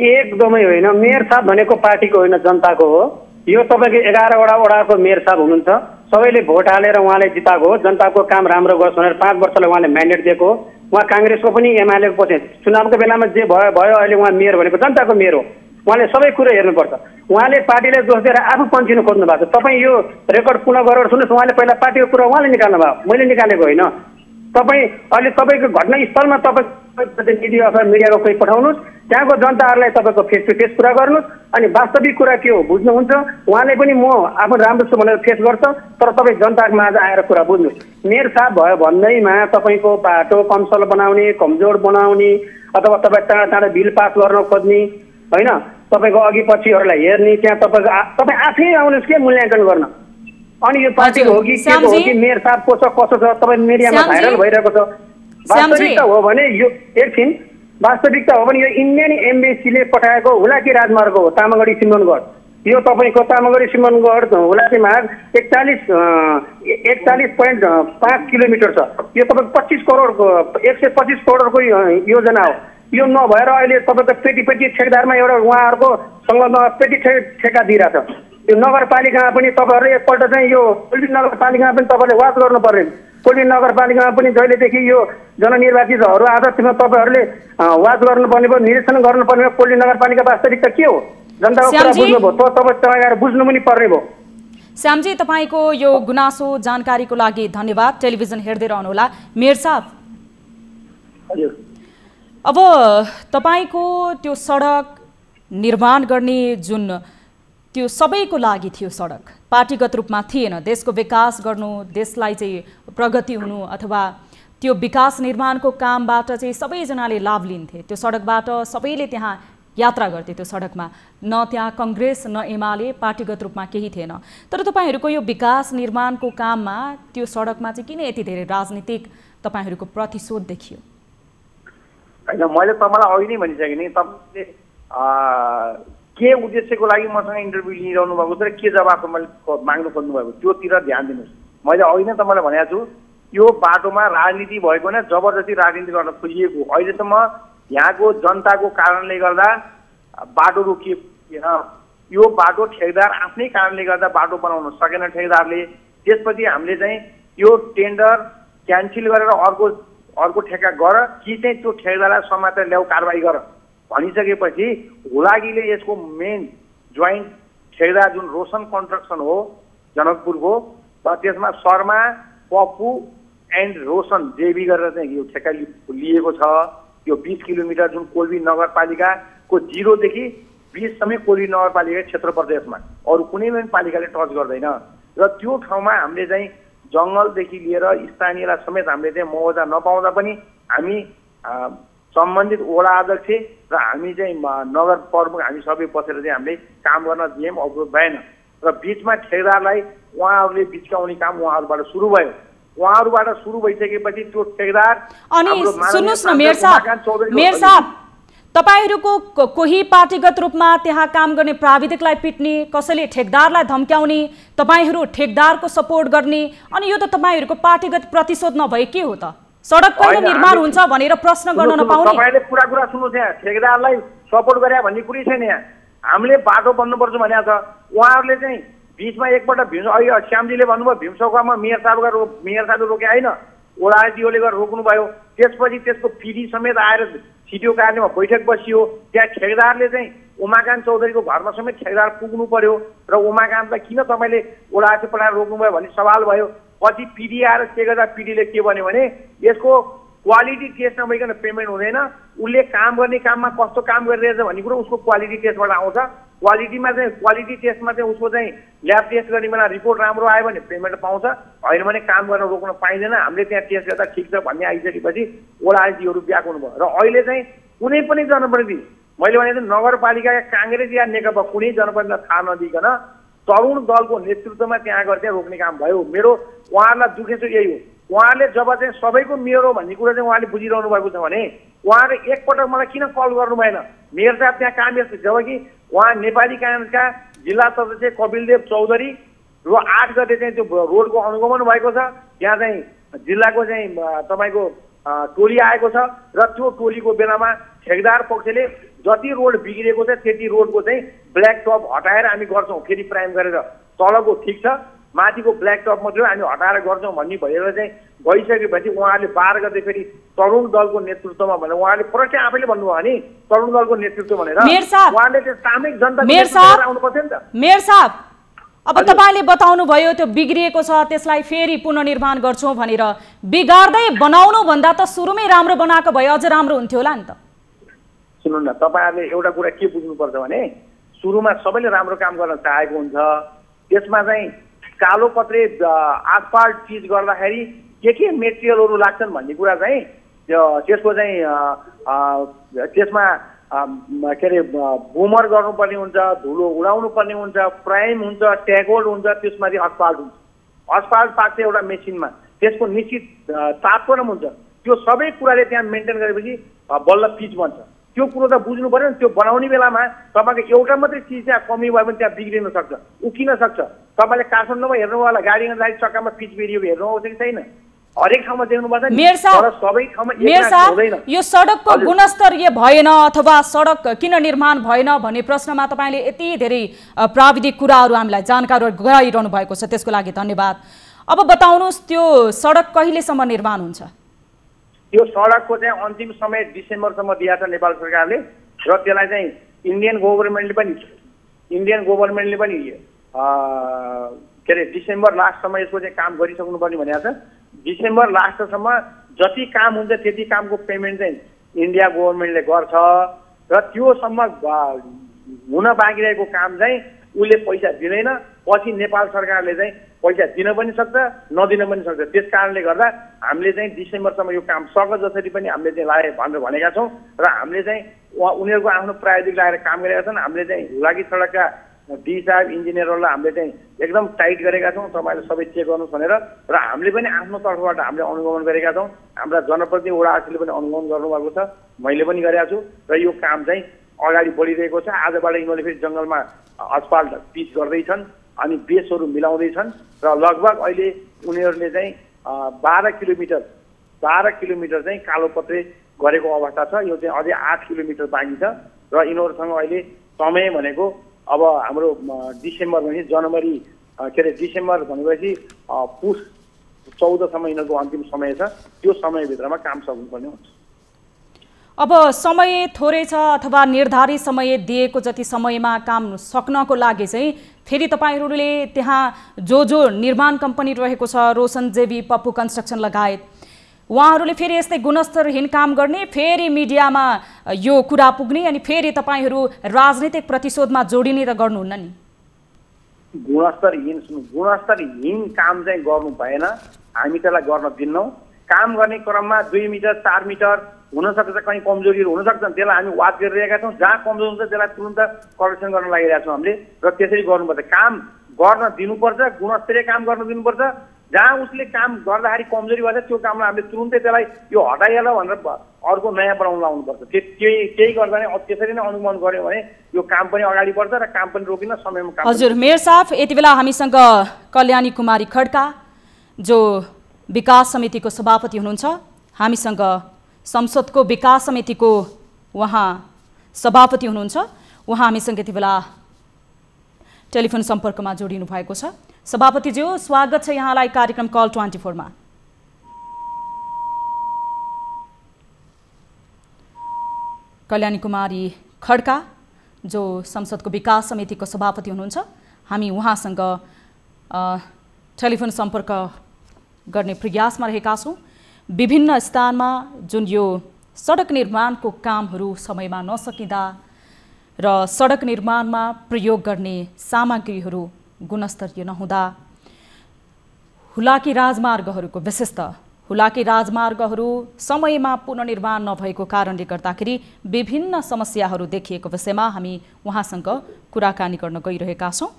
एकदमै होइन मेयर साहब भनेको पार्टीको होइन जनताको हो यो तपाईको 11 वडाको मेयर साहब हुनुहुन्छ सबैले भोट हालेर उहाँले जिताएको हो जनताको काम राम्रो गर्छ भनेर 5 वर्षलाई उहाँले म्यान्डेट दिएको हो उहाँ कांग्रेसको पनि एमालेको पनि चुनावको बेलामा जे भयो अहिले उहाँ मेयर भनेको जनताको मेयर हो उहाँले सबै कुरा हेर्नुपर्छ उहाँले पार्टीलाई दोष दिएर आफू पन्चिनु खोज्नु भएको छ तपाईँ यो रेकर्ड पुनः गरेर सुन्नुहोस् उहाँले पहिला पार्टीको कुरा उहाँले निकाल्नु भयो मैले निकालेको होइन तपाईँ अहिले तपाईँको घटनास्थलमा तपाईँ प्रतिनिधि अथवा मिडियाको कोही पठाउनुहोस् त्यहाँको जनताहरूलाई तपाईँको फेस टु फेस कुरा गर्नुहोस् अनि वास्तविक कुरा के हो बुझ्नुहुन्छ उहाँले पनि म आफू राम्रो छु भनेर फेस गर्छ तर तपाईँ जनताको माझ आएर कुरा बुझ्नुहोस् मेयर साहब भयो भन्दैमा तपाईँको बाटो कमसल बनाउने कमजोर बनाउने अथवा तपाईँ टाढा टाढा बिल पास गर्न खोज्ने होइन तपाईँको अघि पछिहरूलाई हेर्ने त्यहाँ तपाईँ आफै आउनुहोस् के मूल्याङ्कन गर्न अनि यो पार्टीको हो कि के हो कि मेयर साहब को छ कसो छ तपाईँ मिडियामा भाइरल भइरहेको छ वास्तविकता हो भने यो एकछिन वास्तविकता हो भने यो इन्डियन एम्बेसीले पठाएको हुलाकी राजमार्ग हो तामागढी सिमनगढ यो तपाईँको तामागढी सिमनगढ हुलाकी मार्ग 41.5 किलोमिटर छ यो तपाईँको 25 करोडको 125 करोडको योजना हो यो नभएर अहिले तपाईँको पेटी ठेकदारमा एउटा उहाँहरूको सँग पेटी ठेका दिइरहेछ यो नगरपालिकामा पनि तपाईँहरूले एकपल्ट चाहिँ यो कोल्बी नगरपालिकामा पनि तपाईँले वाच गर्नुपर्ने कोल्बी नगरपालिकामा पनि जहिलेदेखि यो जननिर्वाचितहरू आज त्यसमा तपाईँहरूले वाच गर्नुपर्ने भयो निरीक्षण गर्नुपर्ने भयो कोल्बी नगरपालिका वास्तविकता के हो जनताको कुरा बुझ्नुभयो तपाईँ आएर बुझ्नु पनि पर्ने भयो श्यामजी तपाईँको यो गुनासो जानकारीको लागि धन्यवाद टेलिभिजन हेर्दै रहनुहोला मेयर साहब अब तपाईको त्यो सडक निर्माण गर्ने जुन त्यो सबैको लागि थियो सडक पार्टीगत रूपमा थिएन देशको विकास गर्नु देशलाई चाहिँ प्रगति हुनु अथवा त्यो विकास निर्माणको कामबाट चाहिँ सबैजनाले लाभ लिन्थे त्यो सडकबाट सबैले त्यहाँ यात्रा गर्थे त्यो सडकमा न त्यहाँ कांग्रेस न एमाले पार्टीगत रूपमा केही थिएन तर तपाईहरुको यो विकास निर्माणको काममा त्यो सडकमा चाहिँ किन यति धेरै राजनीतिक तपाईहरुको प्रतिशोध देखियो हैन मैले तपाईलाई अघि नै भनिसके नि तपाईले के उद्देश्यको लागि मसँग इन्टरभ्यू लिइरहनु भएको छ र के जवाब तपाईँले माग्नु खोज्नु भएको त्योतिर ध्यान दिनुहोस्। मैले अघि नै तपाईँलाई भनेको छु यो बाटोमा राजनीति भएको नै जबरजस्ती राजनीति गर्न खोजिएको। अहिलेसम्म यहाँको जनताको कारणले गर्दा बाटो रोकिएन। यो बाटो ठेकेदार आफ्नै कारणले गर्दा बाटो बनाउन सकेन ठेकेदारले। त्यसपछि हामीले चाहिँ यो टेन्डर क्यान्सल गरेर अर्को ठेक्का गर कि चाहिँ त्यो ठेकेदारलाई समातेर ल्याऊ कारबाही गर भनिसकेपछि हुलाकीले यसको मेन जोइन्ट ठेकेदार जुन रोशन कन्स्ट्रक्सन हो जनकपुरको र त्यसमा शर्मा पप्पू एन्ड रोशन जेबी गरेर चाहिँ यो ठेक्का लिएको छ। यो 20 किलोमिटर जुन कोल्बी नगरपालिकाको 0 देखि 20 सम्म कोल्बी नगरपालिका क्षेत्र पर्छ यसमा, अरू कुनै पनि पालिकाले टच गर्दैन। र त्यो ठाउँमा हामीले चाहिँ जङ्गलदेखि लिएर स्थानीयलाई समेत हामीले चाहिँ मुआवजा नपाउँदा पनि हामी सम्बन्धित वडा अध्यक्ष र हामी चाहिँ नगर प्रमुख हामी सबै बसेर चाहिँ हामीले काम गर्न दियौँ, अवरोध भएन। र बिचमा ठेकेदारलाई उहाँहरूले बिचकाउने काम उहाँहरूबाट सुरु भयो। उहाँहरूबाट सुरु भइसकेपछि त्यो ठेकेदार अनि सुन्नुस् न मेयर साहब तपाईहरुको कोही पार्टीगत रूपमा त्यहाँ काम गर्ने प्राविधिकलाई पिट्ने, कसैले ठेकदारलाई धम्क्याउने, तपाईहरु ठेकदारको सपोर्ट गर्ने, अनि यो त तपाईहरुको पार्टीगत प्रतिशोध नभए के हो त? सडक कहिले निर्माण हुन्छ भनेर प्रश्न गर्न नपाउने? तपाईले कुरा सुन्नुस् यहाँ, ठेकदारलाई सपोर्ट गरे भन्ने कुरै छैन यहाँ। हामीले बाटो बन्नुपर्छ भनेको छ। उहाँहरूले चाहिँ बीचमा एकपल्ट अहिले श्यामजीले भन्नुभयो भीमचौकामा मेयर साहबले रोके होइन, ओडाजीओले गरेर रोक्नु भयो। त्यसपछि त्यसको पिडी समेत आएर सिडिओ कार्यालयमा बैठक बसियो। त्यहाँ ठेकेदारले चाहिँ उमाकान्त चौधरीको घरमा समेत ठेकेदार पुग्नु पर्यो र उमाकान्तलाई किन तपाईँले ओडाजी पठाएर रोक्नुभयो भन्ने सवाल भयो। पछि पिडी आएर के गर्दा पिडीले के भन्यो भने यसको क्वालिटी टेस्ट नभइकन पेमेन्ट हुँदैन, उसले काम गर्ने काममा कस्तो काम गरिरहेछ भन्ने कुरो उसको क्वालिटी टेस्टबाट आउँछ। क्वालिटी टेस्टमा चाहिँ उसको चाहिँ ल्याब टेस्ट गर्ने बेला रिपोर्ट राम्रो आयो भने पेमेन्ट पाउँछ, होइन भने काम गर्न रोक्न पाइँदैन। हामीले त्यहाँ टेस्ट गर्दा ठिक छ भन्ने आइसकेपछि ओडाजीहरू ब्याक हुनुभयो। र अहिले चाहिँ कुनै पनि जनप्रतिनिधि, मैले भने नगरपालिकाका काङ्ग्रेस या नेकपा कुनै जनप्रतिनिधिलाई थाहा नदिइकन तरुण दलको नेतृत्वमा त्यहाँ गएर त्यहाँ रोक्ने काम भयो। मेरो उहाँहरूलाई दुखेछु यही हो। उहाँहरूले जब चाहिँ सबैको मेयर हो भन्ने कुरा चाहिँ उहाँले बुझिरहनु भएको छ भने उहाँले एकपटक मलाई किन कल गर्नु भएन? मेयर साहब त्यहाँ काम यस्तो, जबकि उहाँ नेपाली काङ्ग्रेसका जिल्ला सदस्य कपिलदेव चौधरी र 8 गते चाहिँ त्यो रोडको अनुगमन भएको छ। त्यहाँ चाहिँ जिल्लाको चाहिँ तपाईँको टोली आएको छ र त्यो टोलीको बेलामा ठेकेदार पक्षले जति रोड बिग्रिएको छ त्यति रोडको चाहिँ ब्ल्याक टप हटाएर हामी गर्छौँ, फेरि प्राइम गरेर। तलको ठिक छ, माथिको ब्ल्याक टप मात्रै हामी हटाएर गर्छौँ भन्ने भएर चाहिँ गइसकेपछि उहाँहरूले 12 गते फेरि तरुण दलको नेतृत्वमा भनेर उहाँले प्रश्न आफैले भन्नुभयो नि तरुण दलको नेतृत्व भनेर। उहाँले त्यो सामूहिक जनता आउनुपर्थ्यो नि त। मेयर साहब, अब तपाईले बताउनु भयो त्यो बिग्रिएको छ त्यसलाई फेरि पुनर्निर्माण गर्छौं भनेर, बिगार्दै बनाउनु भन्दा त सुरुमै राम्रो बनाएको भए अझ राम्रो हुन्थ्यो होला नि त। सुन्नु न, तपाईहरुले एउटा कुरा के बुझ्नुपर्छ भने सुरुमा सबैले राम्रो काम गर्न चाहेको हुन्छ, त्यसमा चाहिँ कालो पत्रे आसफाल्ट चिज गर्दाखेरि के मेटेरियलहरु लाग्छन् भन्ने कुरा चाहिँ त्यसको चाहिँ त्यसमा के अरे बुमर गर्नुपर्ने हुन्छ, धुलो उडाउनु पर्ने हुन्छ, प्राइम हुन्छ, ट्यागोल्ड हुन्छ, त्यसमाथि असफाल्ट हुन्छ। असफाल्ट पाक्छ एउटा मेसिनमा, त्यसको निश्चित तापक्रम हुन्छ। त्यो सबै कुराले त्यहाँ मेन्टेन गरेपछि बल्ल पिच बन्छ। त्यो कुरो त बुझ्नु पर्यो नि। त्यो बनाउने बेलामा तपाईको एउटा मात्रै चिज त्यहाँ कमी भयो भने त्यहाँ बिग्रिन सक्छ, उकिन सक्छ। तपाईले काठमाडौँमा हेर्नु होला गाडीको लागि चक्कामा पिच बिग्रियो हेर्नु आउँछ कि छैन? हरेक ठाउँमा देख्नुपर्छ नि। मेयर साहब, यो सडकको गुणस्तरीय भएन अथवा सडक किन निर्माण भएन भन्ने प्रश्नमा तपाईले यति धेरै प्राविधिक कुराहरू हामीलाई जानकारी गराइरहनु भएको छ, त्यसको लागि धन्यवाद। अब बताउनुस् त्यो सडक कहिलेसम्म निर्माण हुन्छ? यो सडकको चाहिँ अन्तिम समय डिसेम्बरसम्म दिएको छ नेपाल सरकारले र त्यसलाई चाहिँ इन्डियन गभर्नमेन्टले पनि के अरे डिसेम्बर लास्टसम्म यसको चाहिँ काम गरिसक्नुपर्ने भनेको छ। डिसेम्बर लास्टसम्म जति काम हुन्छ त्यति कामको पेमेन्ट चाहिँ इन्डिया गभर्नमेन्टले गर्छ र त्योसम्म हुन बाँकी रहेको काम चाहिँ उसले पैसा दिँदैन। पछि नेपाल सरकारले चाहिँ पैसा दिन पनि सक्छ, नदिन पनि सक्छ। त्यस कारणले गर्दा हामीले चाहिँ डिसेम्बरसम्म यो काम सक जसरी पनि हामीले चाहिँ लाए भनेर भनेका छौँ र हामीले चाहिँ उनीहरूको आफ्नो प्राविधिक लगाएर काम गरेका छन्। हामीले चाहिँ हुलाकी सडकका डी साहब इन्जिनियरहरूलाई हामीले चाहिँ एकदम टाइट गरेका छौँ, तपाईँले सबै चेक गर्नुहोस् भनेर। र हामीले पनि आफ्नो तर्फबाट हामीले अनुगमन गरेका छौँ, हाम्रा जनप्रतिनिधि वडा अध्यक्षले पनि अनुगमन गर्नुभएको छ, मैले पनि गरेका छु। र यो काम चाहिँ अगाडि बढिरहेको छ। आजबाट यिनीहरूले फेरि जङ्गलमा अस्फाल्ट पिच गर्दैछन् अनि बेसहरू मिलाउँदैछन् र लगभग अहिले उनीहरूले चाहिँ 12 किलोमिटर चाहिँ कालोपत्रे गरेको अवस्था छ। यो चाहिँ अझै 8 किलोमिटर बाँकी छ र यिनीहरूसँग अहिले समय भनेको अब हाम्रो डिसेम्बर भनेपछि जनवरी डिसेम्बर भनेपछि पुस 14सम्म यिनीहरूको अन्तिम समय छ। त्यो समयभित्रमा काम सक्नुपर्ने हुन्छ। अब समय थोरै छ अथवा निर्धारित समय दिएको जति समयमा काम सक्नको लागि चाहिँ फेरि तपाईहरूले त्यहाँ जो निर्माण कम्पनी रहेको छ, रोशन जेबी, पप्पू कन्स्ट्रक्सन लगायत, उहाँहरूले फेरि यस्तै गुणस्तरहीन काम गर्ने, फेरि मिडियामा यो कुरा पुग्ने अनि फेरि तपाईँहरू राजनीतिक प्रतिशोधमा जोडिने त गर्नुहुन्न नि? गुणस्तरहीन काम चाहिँ गर्नु भएन। हामी त्यसलाई गर्न दिन्नौँ। काम गर्ने क्रममा 2 मिटर 4 मिटर हुनसक्छ, कहीँ कमजोरीहरू हुनसक्छन्, त्यसलाई हामी वाच गरिरहेका छौँ। जहाँ कमजोर हुन्छ त्यसलाई तुरन्त करेक्सन गर्न लागिरहेका छौँ हामीले र त्यसरी गर्नुपर्छ। काम गर्न दिनुपर्छ, गुणस्तरीय काम गर्न दिनुपर्छ। जहाँ उसले काम गर्दाखेरि कमजोरी भन्छ त्यो कामलाई हामीले तुरुन्तै त्यसलाई यो हटाइहाल भनेर अर्को नयाँ बनाउन लाउनुपर्छ। केही गर्दा नै त्यसरी नै अनुगमन गर्यो भने यो काम पनि अगाडि बढ्छ र काम पनि रोकिन समयमा काम। हजुर मेयर साहब, यति बेला हामीसँग कल्याणी कुमारी खड्का जो विकास समितिको सभापति हुनुहुन्छ, हामीसँग संसदको विकास समितिको उहाँ सभापति हुनुहुन्छ, उहाँ हामीसँग यति बेला टेलिफोन सम्पर्कमा जोडिनु भएको छ। सभापतिज्यू, स्वागत छ यहाँलाई कार्यक्रम कल 24 मा। कल्याणी कुमारी खड्का जो संसदको विकास समितिको सभापति हुनुहुन्छ, हामी उहाँसँग टेलिफोन सम्पर्क गर्ने प्रयासमा रहेका छौँ। विभिन्न स्थानमा जुन यो सडक निर्माणको कामहरू समयमा नसकिँदा र सडक निर्माणमा प्रयोग गर्ने सामग्रीहरू गुणस्तरीय नहुँदा, हुलाकी राजमार्गहरूको विशेष त हुलाकी राजमार्गहरू समयमा पुनर्निर्माण नभएको कारणले गर्दाखेरि विभिन्न समस्याहरू देखिएको विषयमा हामी उहाँसँग कुराकानी गर्न गइरहेका छौँ।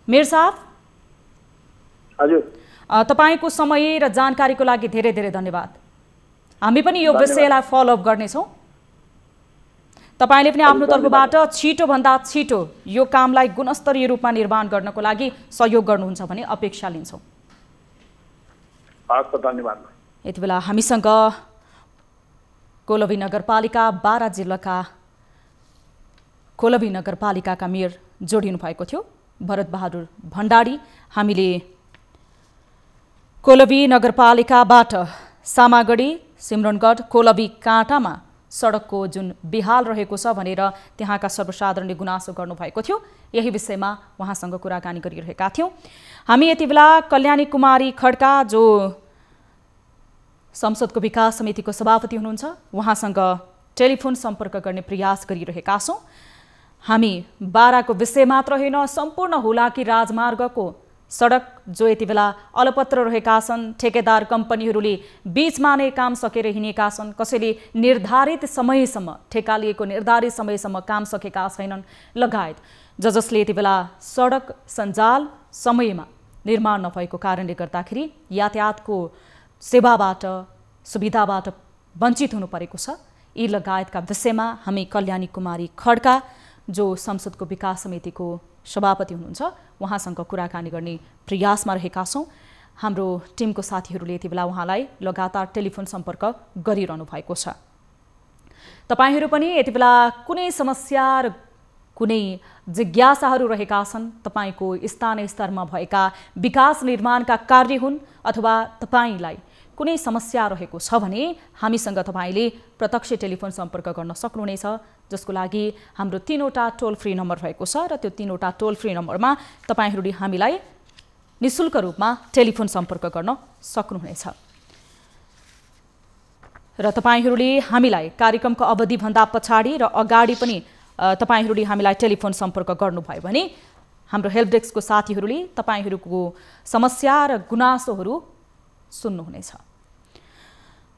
मेयर साहब, हजुर, तपाईको समय र जानकारीको लागि धेरै धेरै धन्यवाद। हामी पनि यो विषयलाई फलोअप गर्नेछौँ। तपाईले पनि आफ्नो तर्फबाट छिटोभन्दा छिटो यो कामलाई गुणस्तरीय रूपमा निर्माण गर्नको लागि सहयोग गर्नुहुन्छ भने अपेक्षा लिन्छौँ। हस्, धन्यवाद। यति बेला हामीसँग कोलबी नगरपालिका बारा जिल्लाका कोलबी नगरपालिकाका मेयर जोडिनु भएको थियो भरत बहादुर भण्डारी। हामीले कोलबी नगरपालिकाबाट सामागढी, सिमरनगढ, कोलबी काँटामा सडकको जुन बेहाल रहेको छ भनेर त्यहाँका सर्वसाधारणले गुनासो गर्नुभएको थियो, यही विषयमा उहाँसँग कुराकानी गरिरहेका थियौँ। हामी यति बेला कल्याणी कुमारी खड्का जो संसदको विकास समितिको सभापति हुनुहुन्छ, उहाँसँग टेलिफोन सम्पर्क गर्ने प्रयास गरिरहेका छौँ। हामी बाराको विषय मात्र होइन, सम्पूर्ण हुलाकी राजमार्गको सडक जो यति बेला अलपत्र रहेका छन्, ठेकेदार कम्पनीहरूले बीचमा नै काम सकेर हिँडेका छन्, कसैले निर्धारित समयसम्म ठेका लिएको निर्धारित समयसम्म काम सकेका छैनन् लगायत जसले यति बेला सडक सञ्जाल समयमा निर्माण नभएको कारणले गर्दाखेरि यातायातको सेवाबाट सुविधाबाट वञ्चित हुनु परेको छ। यी लगायतका विषयमा हामी कल्याणी कुमारी खड्का जो संसदको विकास समितिको सभापति हुनुहुन्छ उहाँसँग कुराकानी गर्ने प्रयासमा रहेका छौँ। हाम्रो टिमको साथीहरूले यति बेला उहाँलाई लगातार टेलिफोन सम्पर्क गरिरहनु भएको छ। तपाईहरू पनि यति बेला कुनै समस्या र कुनै जिज्ञासाहरू रहेका छन्, तपाईको स्थानीय स्तरमा भएका विकास निर्माणका कार्य हुन् अथवा तपाईलाई कुनै समस्या रहेको छ भने हामीसँग तपाईले प्रत्यक्ष टेलिफोन सम्पर्क गर्न सक्नुहुनेछ, जसको लागि हाम्रो 3वटा टोल फ्री नम्बर रहेको छ र त्यो 3वटा टोल फ्री नम्बरमा तपाईहरूले हामीलाई निशुल्क रूपमा टेलिफोन सम्पर्क गर्न सक्नुहुनेछ। र तपाईहरूले हामीलाई कार्यक्रमको अवधिभन्दा पछाडि र अगाडि पनि तपाईहरूले हामीलाई टेलिफोन सम्पर्क गर्नुभयो भने हाम्रो हेल्प डेस्कको साथीहरूले तपाईहरूको समस्या र गुनासोहरू सुन्नुहुनेछ।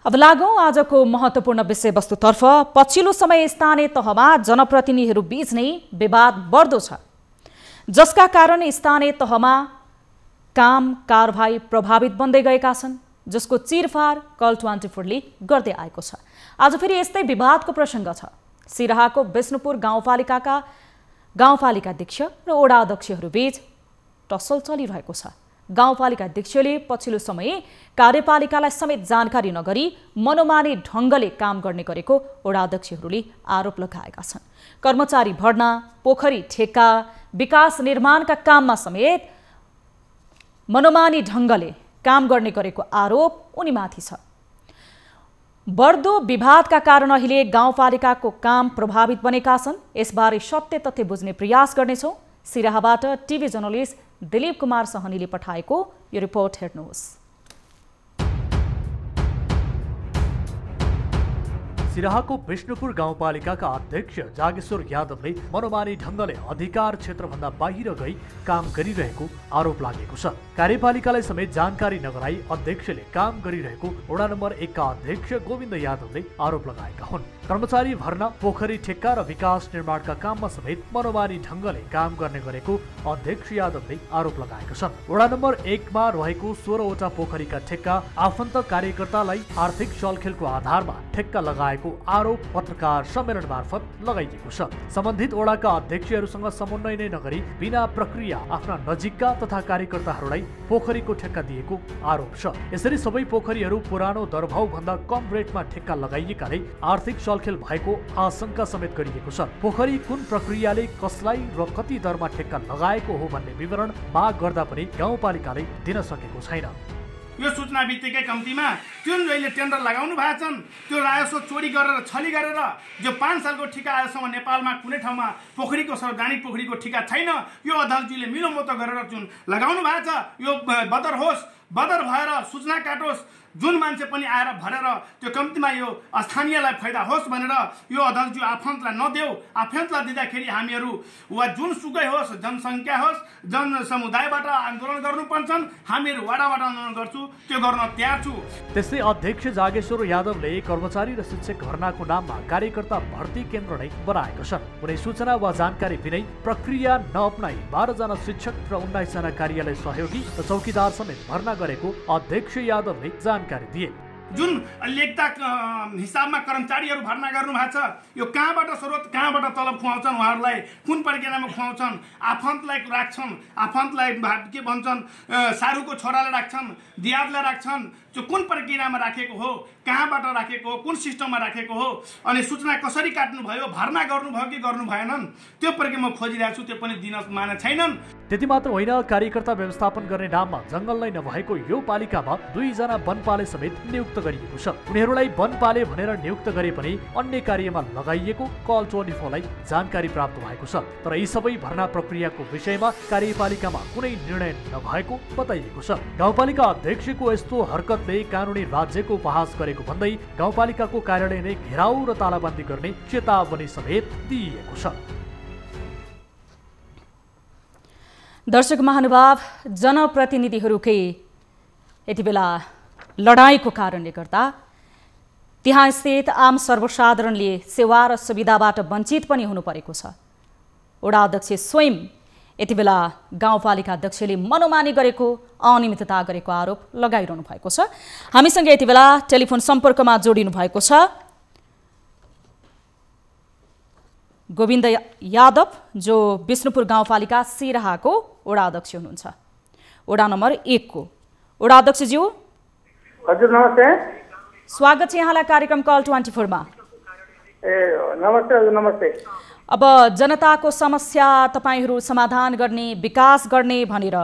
अब लागौँ आजको महत्त्वपूर्ण विषयवस्तुतर्फ। पछिल्लो समय स्थानीय तहमा जनप्रतिनिधिहरू बीच नै विवाद बढ्दो छ, जसका कारण स्थानीय तहमा काम कारबाही प्रभावित बन्दै गएका छन्, जसको चिरफार कल 24 ले गर्दै आएको छ। आज फेरि यस्तै विवादको प्रसङ्ग छ। सिराहाको विष्णुपुर गाउँपालिका अध्यक्ष र वडा अध्यक्षहरूबीच टसल चलिरहेको छ। गाउँपालिका अध्यक्षले पछिल्लो समय कार्यपालिकालाई समेत जानकारी नगरी मनोमानी ढङ्गले काम गर्ने गरेको वडा अध्यक्षहरूले आरोप लगाएका छन्। कर्मचारी भर्ना, पोखरी ठेक्का, विकास निर्माणका काममा समेत मनोमानी ढङ्गले काम गर्ने गरेको आरोप उनीमाथि छ। बढ्दो विवादका कारण अहिले गाउँपालिकाको काम प्रभावित बनेका छन्। यसबारे सत्य तथ्य बुझ्ने प्रयास गर्नेछौँ। सिराहाबाट टिभी जर्नलिस्ट दिलीप कुमार सहनीले पठाएको यो रिपोर्ट हेर्नुहोस्। सिराहाको विष्णुपुर गाउँपालिकाका अध्यक्ष जागेश्वर यादवले मनोमानी ढङ्गले अधिकार क्षेत्रभन्दा बाहिर गई काम गरिरहेको आरोप लागेको छ। कार्यपालिकालाई समेत जानकारी नगराई अध्यक्षले काम गरिरहेको वडा नम्बर 1 का अध्यक्ष गोविन्द यादवले आरोप लगाएका हुन्। कर्मचारी भर्ना, पोखरी ठेक्का र विकास निर्माणका काममा समेत मनोमानी ढङ्गले काम गर्ने गरेको अध्यक्ष यादवले आरोप लगाएका छन्। वडा नम्बर 1 मा रहेको 16वटा पोखरीका ठेक्का आफन्त कार्यकर्तालाई आर्थिक चलखेलको आधारमा ठेक्का लगाएको आरोप पत्रकार सम्मेलन मार्फत लगाइएको छ। सम्बन्धित वडाका अध्यक्षहरूसँग समन्वय नै नगरी बिना प्रक्रिया आफ्ना नजिकका तथा कार्यकर्ताहरूलाई पोखरीको ठेक्का दिएको आरोप छ। यसरी सबै पोखरीहरू पुरानो दरभाउ भन्दा कम रेटमा ठेक्का लगाइएकाले आर्थिक चलखेल भएको आशंका समेत गरिएको छ। पोखरी कुन प्रक्रियाले कसलाई र कति दरमा ठेक्का लगाएको हो भन्ने विवरण माग गर्दा पनि गाउँपालिकाले दिन सकेको छैन। यो सूचना बित्तिकै कम्तीमा जुन जहिले टेन्डर लगाउनु भएको छन् त्यो राजस्व चोरी गरेर छली गरेर जो 5 सालको ठिका आजसम्म नेपालमा कुनै ठाउँमा पोखरीको सार्वजनिक पोखरीको ठिका छैन। यो अदालतजीले मिलोमतो गरेर जुन लगाउनु भएको छ यो बदर होस्, बदर भएर सूचना काटोस्, जुन मान्छे पनि आएर भरेर त्यो कम्तीमा यो स्थानीयलाई फाइदा होस् भनेर यो अदालतजी आफन्तलाई नदेऊ। आफन्तलाई दिँदाखेरि हामीहरू वा जुन सुकै होस्, जनसङ्ख्या होस्, जनसमुदायबाट आन्दोलन गर्नुपर्छन्, हामीहरू वाडाबाट आन्दोलन गर्छु, त्यो गर्न तयार छु। त्यस्तै अध्यक्ष जागेश्वर यादवले कर्मचारी र शिक्षक भर्नाको नाममा कार्यकर्ता भर्ती केन्द्र नै बनाएको छ। कुनै सूचना वा जानकारी बिनै प्रक्रिया नअपनाई 12 जना शिक्षक र 19 जना कार्यालय सहयोगी र चौकीदार समेत भर्ना गरेको अध्यक्ष यादवले जानकारी दिए। जुन लेख्दा हिसाबमा कर्मचारीहरू भर्ना गर्नु भएको छ यो कहाँबाट स्रोत कहाँबाट तलब खुवाउँछन्, उहाँहरूलाई कुन प्रक्रियामा खुवाउँछन्, आफन्तलाई राख्छन्, आफन्तलाई के भन्छन् सारूको छोराले राख्छन्, दियादलाई राख्छन्, त्यो कुन प्रक्रियामा राखेको हो, कहाँबाट राखेको हो, कुन सिस्टममा राखेको हो, अनि सूचना कसरी काट्नुभयो, भर्ना गर्नुभयो कि गर्नु भएनन्, त्यो प्रक्रियामा खोजिरहेको छु, त्यो पनि दिन माने छैनन्। त्यति मात्र होइन, कार्यकर्ता व्यवस्थापन गर्ने नाममा जङ्गल नै नभएको यो पालिकामा 2 जना वनपाले समेत नियुक्त गरिएको छ। उनीहरूलाई वनपाले भनेर नियुक्त गरे पनि अन्य कार्यमा लगाइएको कल 24लाई जानकारी प्राप्त भएको छ। तर यी सबै भर्ना प्रक्रियाको विषयमा कार्यपालिकामा कुनै निर्णय नभएको बताइएको छ। गाउँपालिका अध्यक्षको यस्तो हरकतले कानुनी राज्यको उपहास गरेको भन्दै गाउँपालिकाको कार्यालय नै घेराउ र तालाबन्दी गर्ने चेतावनी समेत दिइएको छ। दर्शक महानुभाव, जनप्रतिनिधिहरूकै यति बेला लडाईँको कारणले गर्दा त्यहाँ स्थित आम सर्वसाधारणले सेवा र सुविधाबाट वञ्चित पनि हुनु परेको छ। वडा अध्यक्ष स्वयं यति बेला गाउँपालिका अध्यक्षले मनोमानी गरेको, अनियमितता गरेको आरोप लगाइरहनु भएको छ। हामीसँग यति बेला टेलिफोन सम्पर्कमा जोडिनु भएको छ गोविन्द यादव, जो विष्णुपुर गाउँपालिका सिराहाको वडा अध्यक्ष हुनुहुन्छ, वडा नम्बर 1 को। वडा अध्यक्षज्यू हजुर नमस्ते। स्वागत छ यहाँलाई कार्यक्रम कल 24 मा। नमस्ते हजुर नमस्ते। अब जनताको समस्या तपाईहरू समाधान गर्ने, विकास गर्ने भनेर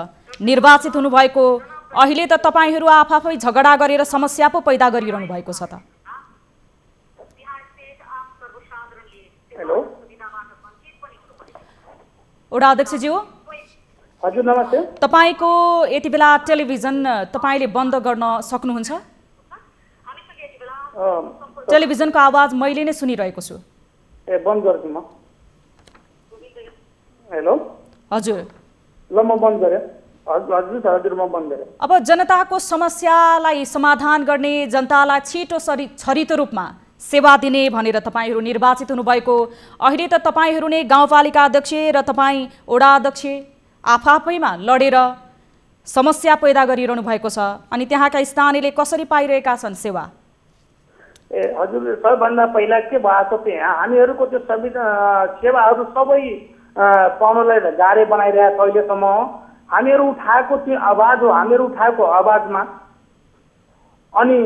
निर्वाचित हुनुभएको, अहिले त तपाईहरू आफै झगडा गरेर समस्या पो पैदा गरिरहनु भएको छ त। हेलो वडा अध्यक्षज्यू हजुर नमस्ते। तपाईको यति बेला टेलिभिजन तपाईले बन्द गर्न सक्नुहुन्छ? टेलिभिजनको आवाज मैले नै सुनिरहेको छु। बन्द गर्छु म। हेलो हजुर ल म बन्द गरेँ। हजुर म बन्द गरेँ। अब जनताको समस्यालाई समाधान गर्ने, जनतालाई छिटो छरितो रूपमा सेवा दिने भनेर तपाईहरू निर्वाचित हुनुभएको, अहिले त तपाईहरू नै गाउँपालिका अध्यक्ष र तपाईँ वडा अध्यक्ष आफैमा लडेर समस्या पैदा गरिरहनु भएको छ, अनि त्यहाँका स्थानीयले कसरी पाइरहेका छन् सेवा? हजुर सबैभन्दा पहिला के भएको छ त्यहाँ हामीहरूको त्यो सेवाहरू सबै पाउनलाई गाह्रो बनाइरहेको छ अहिलेसम्म। हामीहरू उठाएको त्यो आवाज हो, हामीहरू उठाएको आवाजमा, अनि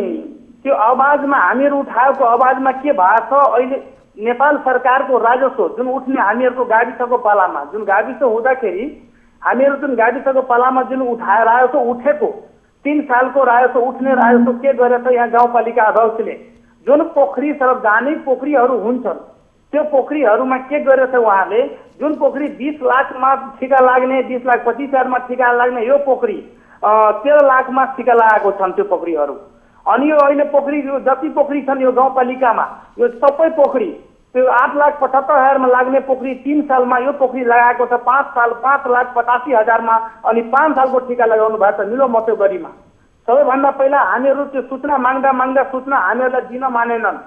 त्यो आवाजमा हामीहरू उठाएको आवाजमा के भएको छ अहिले नेपाल सरकारको राजस्व जुन उठ्ने हामीहरूको गाविसको पालामा जुन गाविस हुँदाखेरि हामीहरू जुन गाविसको पालामा जुन उठाएर राजस्व उठेको 3 सालको राजस्व उठ्ने राजस्व के गरेछ यहाँ गाउँपालिका अध्यक्षले जुन पोखरी सार्वजनिक पोखरीहरू हुन्छन् त्यो पोखरीहरूमा के गरेछ उहाँले जुन पोखरी 20 लाखमा ठिका लाग्ने 20,25,000मा ठिका लाग्ने यो पोखरी 13 लाखमा ठिका लागेको छन् त्यो पोखरीहरू। अनि यो अहिले पोखरी जति पोखरी छन् यो गाउँपालिकामा यो सबै पोखरी त्यो 8,75,000मा लाग्ने पोखरी 3 सालमा यो पोखरी लगाएको छ 5 साल 5,85,000मा अनि 5 सालको ठिका लगाउनु भएको छ मिलो मतो गरीमा। सबैभन्दा पहिला हामीहरू त्यो सूचना माग्दा सूचना हामीहरूलाई दिन मानेनन्।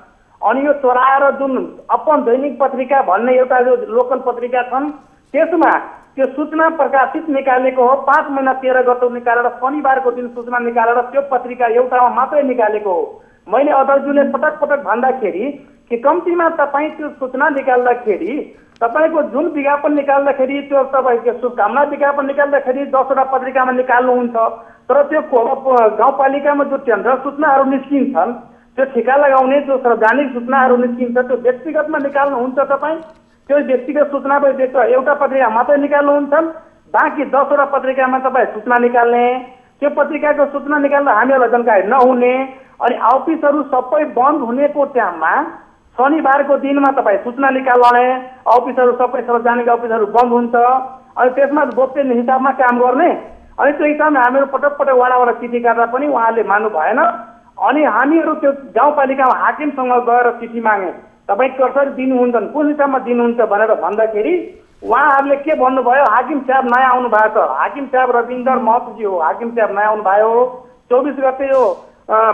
अनि यो चोराएर जुन अपन दैनिक पत्रिका भन्ने एउटा जो लोकल पत्रिका छन् त्यसमा त्यो सूचना प्रकाशित निकालेको हो 5 महिना 13 गते निकालेर शनिबारको दिन सूचना निकालेर त्यो पत्रिका एउटामा मात्रै निकालेको हो। मैले अध्यक्षज्यूले पटक पटक भन्दाखेरि कि कम्तीमा तपाईँ त्यो सूचना निकाल्दाखेरि तपाईँको जुन विज्ञापन निकाल्दाखेरि त्यो तपाईँको शुभकामना विज्ञापन निकाल्दाखेरि 10वटा पत्रिकामा निकाल्नुहुन्छ, तर त्यो गाउँपालिकामा जो टेन्डर सूचनाहरू निस्किन्छन् त्यो ठिका लगाउने जो सार्वजनिक सूचनाहरू निस्किन्छ त्यो व्यक्तिगतमा निकाल्नुहुन्छ। तपाईँ त्यो व्यक्तिगत सूचना एउटा पत्रिका मात्रै निकाल्नुहुन्छ, बाँकी 10वटा पत्रिकामा तपाईँ सूचना निकाल्ने, त्यो पत्रिकाको सूचना निकाल्दा हामीहरूलाई जानकारी नहुने अनि अफिसहरू सबै बन्द हुनेको टाइममा शनिबारको दिनमा तपाईँ सूचना निकाल्ने, अफिसहरू सबै सार्वजनिक अफिसहरू बन्द हुन्छ अनि त्यसमा गोप्य हिसाबमा काम गर्ने। अनि त्यो हिसाबमा हामीहरू पटक पटक वडाबाट चिठी काट्दा पनि उहाँले मान्नु भएन। अनि हामीहरू त्यो गाउँपालिकामा हाकिमसँग गएर चिठी मागे तपाईँ कसरी दिनुहुन्छ कुन हिसाबमा दिनुहुन्छ भनेर भन्दाखेरि उहाँहरूले के भन्नुभयो हाकिम साहब नयाँ आउनु भएको छ, हाकिम साहब रविन्द्र महतोजी हो, हाकिम साहब नयाँ आउनु भयो 24 गते यो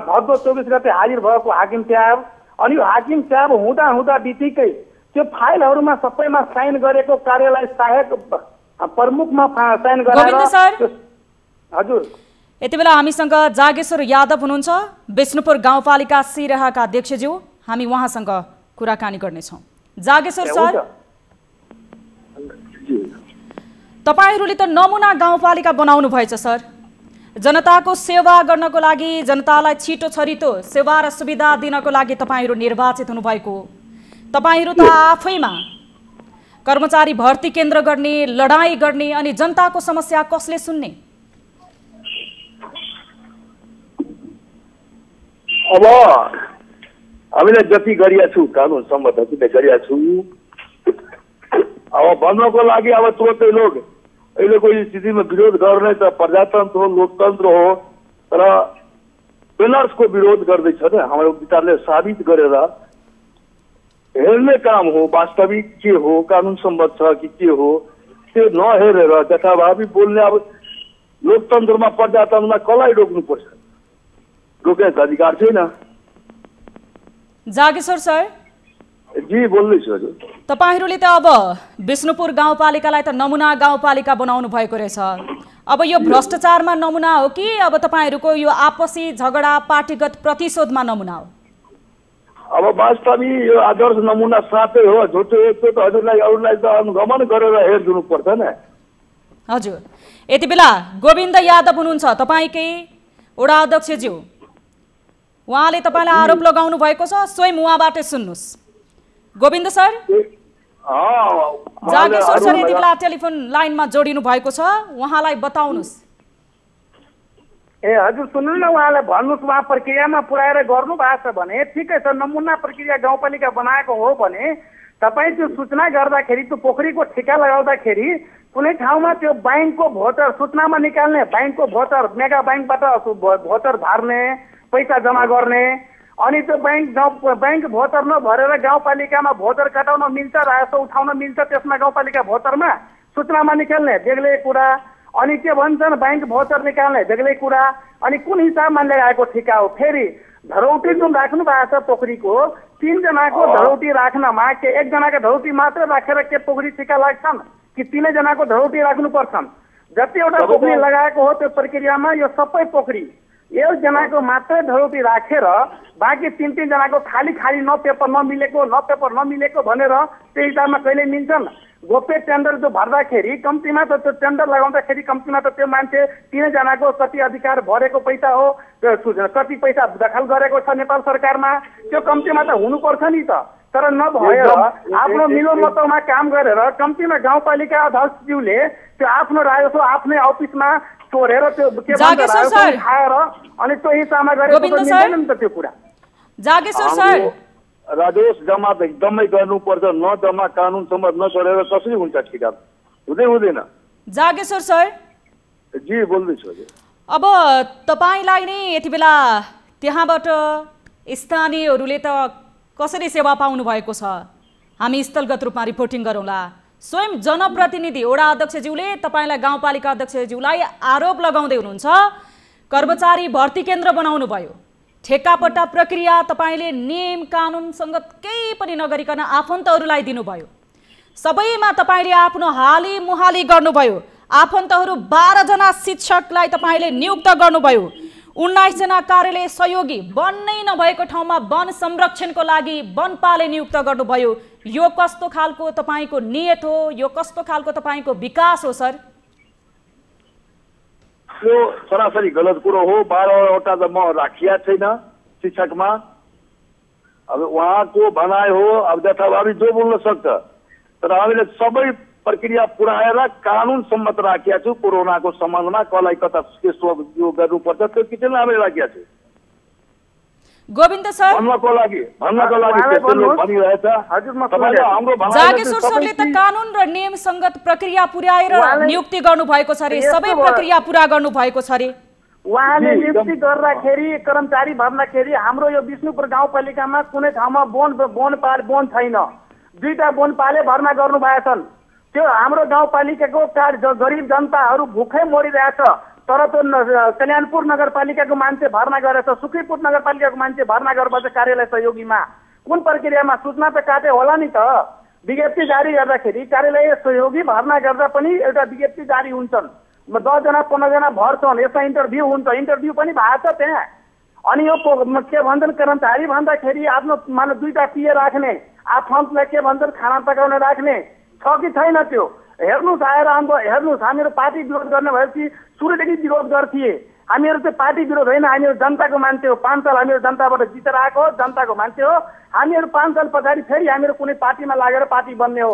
भदौ 24 गते हाजिर भएको हाकिम साहब। अनि यो हाकिम साहब हुँदा बित्तिकै त्यो फाइलहरूमा सबैमा साइन गरेको कार्यालय सहायक प्रमुखमा साइन गराएर हजुर यति बेला हामीसँग जागेश्वर यादव हुनुहुन्छ विष्णुपुर गाउँपालिका सिराहाका अध्यक्षज्यू, हामी उहाँसँग कुराकानी गर्नेछौँ। जागेश्वर सर, तपाईहरूले त नमुना गाउँपालिका बनाउनु भएछ सर, जनताको सेवा गर्नको लागि जनतालाई छिटो छरितो सेवा र सुविधा दिनको लागि तपाईहरू निर्वाचित हुनुभएको हो। तपाईहरू त आफैमा कर्मचारी भर्ती केन्द्र गर्ने लडाई गर्ने अनि जनताको समस्या कसले सुन्ने? अब हामीले जति गरिया छु कानुन सम्मत जति गरिया छु अब भन्नको लागि अब तुरन्तै लोग अहिलेको स्थितिमा विरोध गर्ने त प्रजातन्त्र हो लोकतन्त्र हो तर बेनर्सको विरोध गर्दैछ नि हाम्रो विचारले साबित गरेर हेर्ने काम हो वास्तविक के हो कानुन सम्मत छ कि के हो त्यो नहेरेर जथाभावी बोल्ने। अब लोकतन्त्रमा प्रजातन्त्रमा कसलाई रोक्नुपर्छ, रोकेको अधिकार छैन। जागेश्वर सर जी बोल्दैछु हजुर। तपाईहरूले त अब विष्णुपुर गाउँपालिकालाई त नमुना गाउँपालिका बनाउनु भएको रहेछ। अब यो भ्रष्टाचारमा नमुना हो कि अब तपाईहरूको यो आपसी झगडा पार्टीगत प्रतिशोधमा नमुना हो? अब वास्तविक यो आदर्श नमुना साँच्चै हो झुटो त्यो त हजुरलाई अरूलाई त अनुगमन गरेर हेरिदिनु पर्छ नि। हजुर यति बेला गोविन्द यादव हुनुहुन्छ तपाईँकै वडा अध्यक्षज्यू, उहाँले तपाईँलाई आरोप लगाउनु भएको छ, स्वयं उहाँबाटै सुन्नुहोस्। गोविन्द सर, जागेश्वर सर यति बेला टेलिफोन लाइनमा जोडिनु भएको छ, उहाँलाई बताउनुहोस्। ए हजुर सुन्नु न, उहाँलाई भन्नुहोस् उहाँ प्रक्रियामा पुर्याएर गर्नु भएको छ भने ठिकै छ, नमुना प्रक्रिया गाउँपालिका बनाएको हो भने तपाईँ त्यो सूचना गर्दाखेरि त्यो पोखरीको ठिका लगाउँदाखेरि कुनै ठाउँमा त्यो ब्याङ्कको भोटर सूचनामा निकाल्ने ब्याङ्कको भोटर मेगा ब्याङ्कबाट भोटर भर्ने पैसा जम्मा गर्ने अनि त्यो ब्याङ्क भोटर नभरेर गाउँपालिकामा भोटर कटाउन मिल्छ, राजस्व उठाउन मिल्छ, त्यसमा गाउँपालिका भोटरमा सूचनामा निकाल्ने बेग्लै कुरा। अनि के भन्छन् ब्याङ्क भोटर निकाल्ने बेग्लै कुरा। अनि कुन हिसाबमा लगाएको ठिका हो? फेरि धरौटी जुन राख्नु भएको छ पोखरीको 3 जनाको धरौटी राख्नमा के 1 जनाको धरौटी मात्र राखेर के पोखरी ठिका लाग्छन् कि 3 जनाको धरौटी राख्नु पर्छन्? जति एउटा पोखरी लगाएको हो त्यो प्रक्रियामा यो सबै पोखरी एकजनाको मात्रै ढलौटी राखेर बाँकी 3 जनाको खाली न पेपर नमिलेको भनेर त्यही हिसाबमा कहिले मिल्छन्। गोप्य टेन्डर जो भर्दाखेरि कम्तीमा त त्यो टेन्डर लगाउँदाखेरि कम्तीमा त त्यो मान्छे 3 जनाको कति अधिकार भरेको पैसा हो, कति पैसा दखल गरेको छ नेपाल सरकारमा, त्यो कम्तीमा त हुनुपर्छ नि त। तर नभएर आफ्नो मिलोमतोमा काम गरेर कम्तीमा गाउँपालिका अध्यक्षज्यूले त्यो आफ्नो राजस्व आफ्नै अफिसमा चोरेर त्यो के भन्छ राजस्व खाएर अनि त्यो हिसाबमा गरेको त मिल्दैन नि त त्यो कुरा। जागेश्वर सर, राजस्व जम्मा त एकदमै गर्नुपर्छ, न जम्मा कानुन सम्मत नगरेर कसरी हुन्छ ठिका? हुँदैन। जागेश्वर सर जी बोल्दैछु। अब तपाईलाई नै यति बेला त्यहाँबाट स्थानीयहरूले त कसरी सेवा पाउनु भएको छ हामी स्थलगत रूपमा रिपोर्टिङ गरौँला। स्वयं जनप्रतिनिधि वडा अध्यक्षज्यूले तपाईलाई गाउँपालिका अध्यक्षज्यूलाई आरोप लगाउँदै हुनुहुन्छ कर्मचारी भर्ती केन्द्र बनाउनु भयो, ठेक्कापट्टा प्रक्रिया तपाईले नियम कानुनसँग केही पनि नगरिकन आफन्तहरूलाई दिनुभयो, सबैमा तपाईले आफ्नो हाली मुहाली गर्नुभयो, आफन्तहरू 12 जना शिक्षकलाई तपाईले नियुक्त गर्नुभयो, 19 जना कार्यालय सहयोगी वन नै नभएको ठाउँमा वन संरक्षणको लागि वनपाले नियुक्त गर्नुभयो। यो कस्तो खालको तपाईको नियत हो? यो कस्तो खालको तपाईको विकास हो सर? यो सरासरी गलत कुरो हो। 12वटा त म राखिया छैन शिक्षकमा। अब उहाँको भनाइ हो, अब जथाभावी जो बोल्न सक्छ, तर हामीले सबै प्रक्रिया पुऱ्याएर कानुन सम्मत राखिया छु। कोरोनाको सम्बन्धमा कसलाई कता यो गर्नुपर्छ त्यो किन हामीले राखिया छु। गोविन्द सर भन्नको लागि भनिरहेछ। जागेश्वर सरले त कानुन र नियम संगत प्रक्रिया पुर्याएर नियुक्ति गर्नु भएको छ रे, सबै प्रक्रिया पूरा गर्नु भएको छ रे। उहाँले नियुक्ति गर्दाखेरि कर्मचारी भर्दाखेरि हाम्रो यो विष्णुपुर गाउँपालिकामा कुनै ठाउँमा बोन छैन, 2टा बोनपाले भर्ना गर्नु भएछन्। त्यो हाम्रो गाउँपालिकाको गरिब जनताहरू भुखै मरिरहेछ, तर त्यो कल्याणपुर नगरपालिकाको मान्छे भर्ना गरेछ, सुखीपुर नगरपालिकाको मान्छे भर्ना गर्नुपर्छ कार्यालय सहयोगीमा। कुन प्रक्रियामा? सूचना त काटे होला नि त। विज्ञप्ति जारी गर्दाखेरि कार्यालय सहयोगी भर्ना गर्दा पनि एउटा विज्ञप्ति जारी हुन्छन्, 10 जना 15 जना भर्छन्, यसमा इन्टरभ्यू हुन्छ, इन्टरभ्यू पनि भएको छ त्यहाँ। अनि यो के भन्छन् कर्मचारी भन्दाखेरि आफ्नो मानव 2टा पिए राख्ने, आफन्तलाई के भन्छन् खाना पकाउने राख्ने छ कि छैन? त्यो हेर्नुहोस् आएर हेर्नुहोस्। हामीहरू पार्टी विरोध गर्ने भएपछि सुरुदेखि विरोध गर्थे। हामीहरू चाहिँ पार्टी विरोध होइन, हामीहरू जनताको मान्छे हो। 5 साल हामीहरू जनताबाट जितेर आएको हो, जनताको मान्छे हो। हामीहरू 5 साल पछाडि फेरि हामीहरू कुनै पार्टीमा लागेर पार्टी बन्ने हो।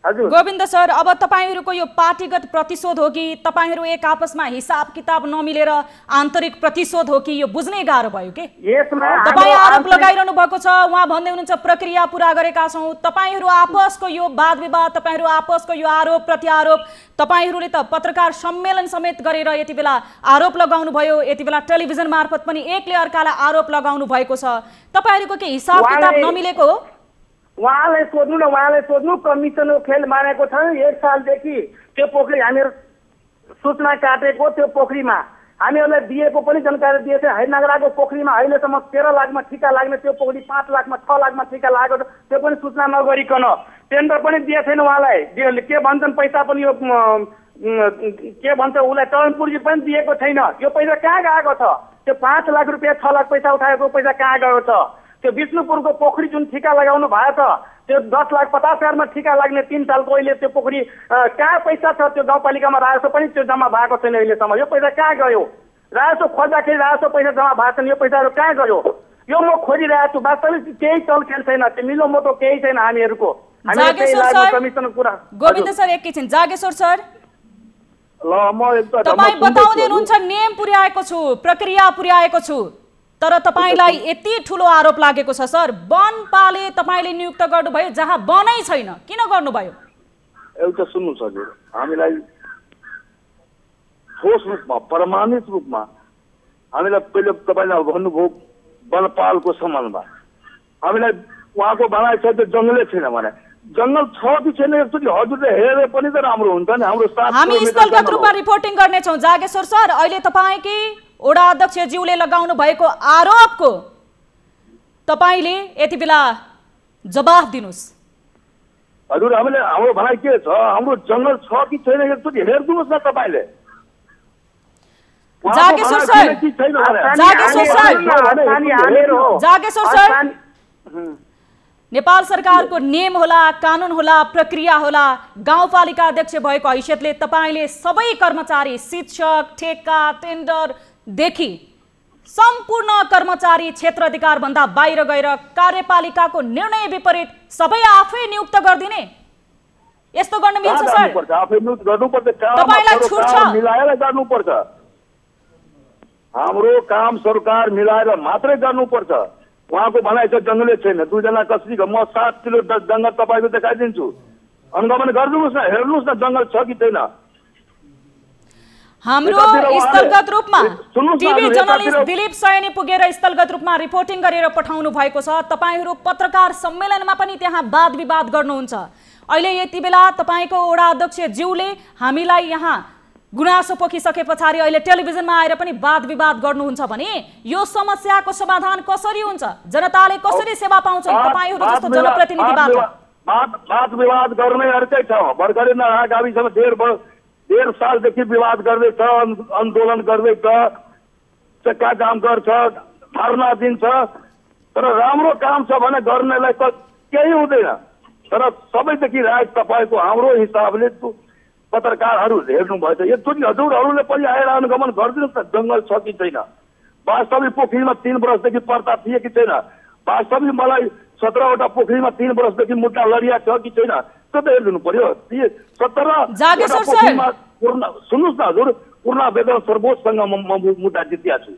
गोविन्द सर, अब तपाईहरुको यो पार्टीगत प्रतिशोध हो कि तपाईहरु एक आपसमा हिसाब किताब नमिलेर आन्तरिक प्रतिशोध हो कि यो बुझ्नै गाह्रो भयो के? तपाई आरोप लगाइरहनु भएको छ, उहाँ भन्दै हुनुहुन्छ प्रक्रिया पूरा गरेका छौं। तपाईहरु आपसको यो वाद विवाद, तपाईहरु आपसको यो आरोप प्रत्यारोप, तपाईहरुले त पत्रकार सम्मेलन समेत गरेर यति बेला आरोप लगाउनु भयो, यति बेला टेलिभिजन मार्फत पनि एकले अर्कालाई आरोप लगाउनु भएको छ। तपाईहरुको के हिसाब किताब नमिलेको हो? उहाँले सोध्नु कमिसनको खेल मानेको छ। 1 सालदेखि त्यो पोखरी हामीहरू सूचना काटेको, त्यो पोखरीमा हामीहरूलाई दिएको पनि जानकारी दिएछ। हैनगराको पोखरीमा अहिलेसम्म 13 लाखमा ठिका लाग्ने, त्यो पोखरी 5 लाखमा 6 लाखमा ठिका लागेको, त्यो पनि सूचना नगरिकन टेन्डर पनि दिए छैन उहाँलाई। के भन्छन् पैसा पनि यो के भन्छ उसलाई टर्नपुर्जी पनि दिएको छैन। यो पैसा कहाँ गएको छ? त्यो 5 लाख रुपियाँ 6 लाख पैसा उठाएको पैसा कहाँ गएको छ? त्यो विष्णुपुरको पोखरी जुन ठिका लगाउनु भयो त, त्यो 10,50,000मा ठिका लाग्ने 3 सालको अहिले त्यो पोखरी कहाँ पैसा छ? त्यो गाउँपालिकामा राजस्व पनि त्यो जम्मा भएको छैन अहिलेसम्म। यो पैसा कहाँ गयो? राजस्व खोज्दाखेरि राजस्व पैसा जम्मा भएको छैन, यो पैसाहरू कहाँ गयो? यो म खोजिरहेको छु। वास्तविक केही चलखेल छैन, त्यो मिलो मोटो केही छैन हामीहरूको। गोविन्द सर एकैछिन। जागेश्वर सर तपाई बताउँदै हुनुहुन्छ नियम पुर्याएको छु, प्रक्रिया पुर्याएको छु, तर तपाईलाई यति ठुलो आरोप लागेको छ सर। वनपाले तपाईले नियुक्त गर्नुभयो जहाँ वनै छैन, किन गर्नुभयो? एउटा सुन्नुहोस् हजुर, हामीलाई ठोस रूपमा प्रमाणित रूपमा हामीलाई पहिले तपाईले भन्नुभयो वनपालको सम्बन्धमा हामीलाई उहाँको भनाइ छ त्यो जङ्गलै छैन भने। जङ्गल छ कि छैन एकचोटि हजुरले हेरे पनि त राम्रो हुन्छ नि। हाम्रो हामी स्थलगत रूपमा रिपोर्टिङ गर्नेछौँ। जागेश्वर सर, अहिले तपाईकै वडा अध्यक्षज्यूले लगाउनु भएको आरोपको तपाईले यति बेला जवाफ दिनुस्। हजुर हामीले हाम्रो भनाइ के छ? हाम्रो जङ्गल छ कि छैन एकचोटि हेर्दिनुस् न तपाईले। जागेश्वर सर नेपाल सरकारको नियम होला, कानुन होला, प्रक्रिया होला। गाउँपालिका अध्यक्ष भएको हैसियतले तपाईले सबै कर्मचारी, शिक्षक, ठेक्का, टेन्डर देखि सम्पूर्ण कर्मचारी क्षेत्र अधिकार भन्दा बाहिर गएर कार्यपालिकाको निर्णय विपरीत सबै आफै नियुक्त गर्दिने, यस्तो गर्न मिल्छ सर? आफै नियुक्त गर्नुपर्छ, तपाईलाई छुट छ, मिलाएर गर्नुपर्छ। हाम्रो काम सरकार मिलाएर मात्रै गर्नुपर्छ। उहाँको भनाइ छ जङ्गलै छैन, 2 जना कसरी म 7 किलो जङ्गल तपाईँको देखाइदिन्छु, अनुगमन गरिदिनुहोस् न, हेर्नुहोस् न जङ्गल छ कि छैन। हाम्रो स्थलगत रूपमा टिभी जर्नलिस्ट दिलीप सैनी पुगेर स्थलगत रूपमा रिपोर्टिङ गरेर पठाउनु भएको छ। तपाईहरू पत्रकार सम्मेलनमा पनि त्यहाँ वाद विवाद गर्नुहुन्छ। अहिले यति बेला तपाईको वडा अध्यक्ष ज्यूले हामीलाई यहाँ गुनासो पोखिसके पछाडि अहिले टेलिभिजनमा आएर पनि वाद विवाद गर्नुहुन्छ भने यो समस्याको समाधान कसरी हुन्छ? जनताले कसरी सेवा पाउँछन् तपाईहरू जस्तो जनप्रतिनिधिबाट? वाद विवाद गर्ने अर्कै छ। भर्खरै नराहा गाविसमा 1.5 सालदेखि विवाद गर्दैछ, आन्दोलन गर्दैछ, चक्का जाम गर्छ, धरना दिन्छ, तर राम्रो काम छ भने गर्नेलाई त केही हुँदैन। तर सबैदेखि राज तपाईँको हाम्रो हिसाबले पत्रकारहरू हेर्नुभएछ, एकचोटि हजुरहरूले पनि आएर अनुगमन गरिदिनुहोस् न, जङ्गल छ कि छैन, वास्तविक पोखरीमा 3 वर्षदेखि पर्ता थिए कि छैन, वास्तविक मलाई 17वटा पोखरीमा 3 वर्षदेखि मुद्दा लडिया छ कि छैन, त्यो त हेरिदिनु पर्यो। 17 पोखरीमा सुन्नुहोस् न हजुर, पूर्ण वेदन सर्वोच्चसँग म मुद्दा जितिया छु।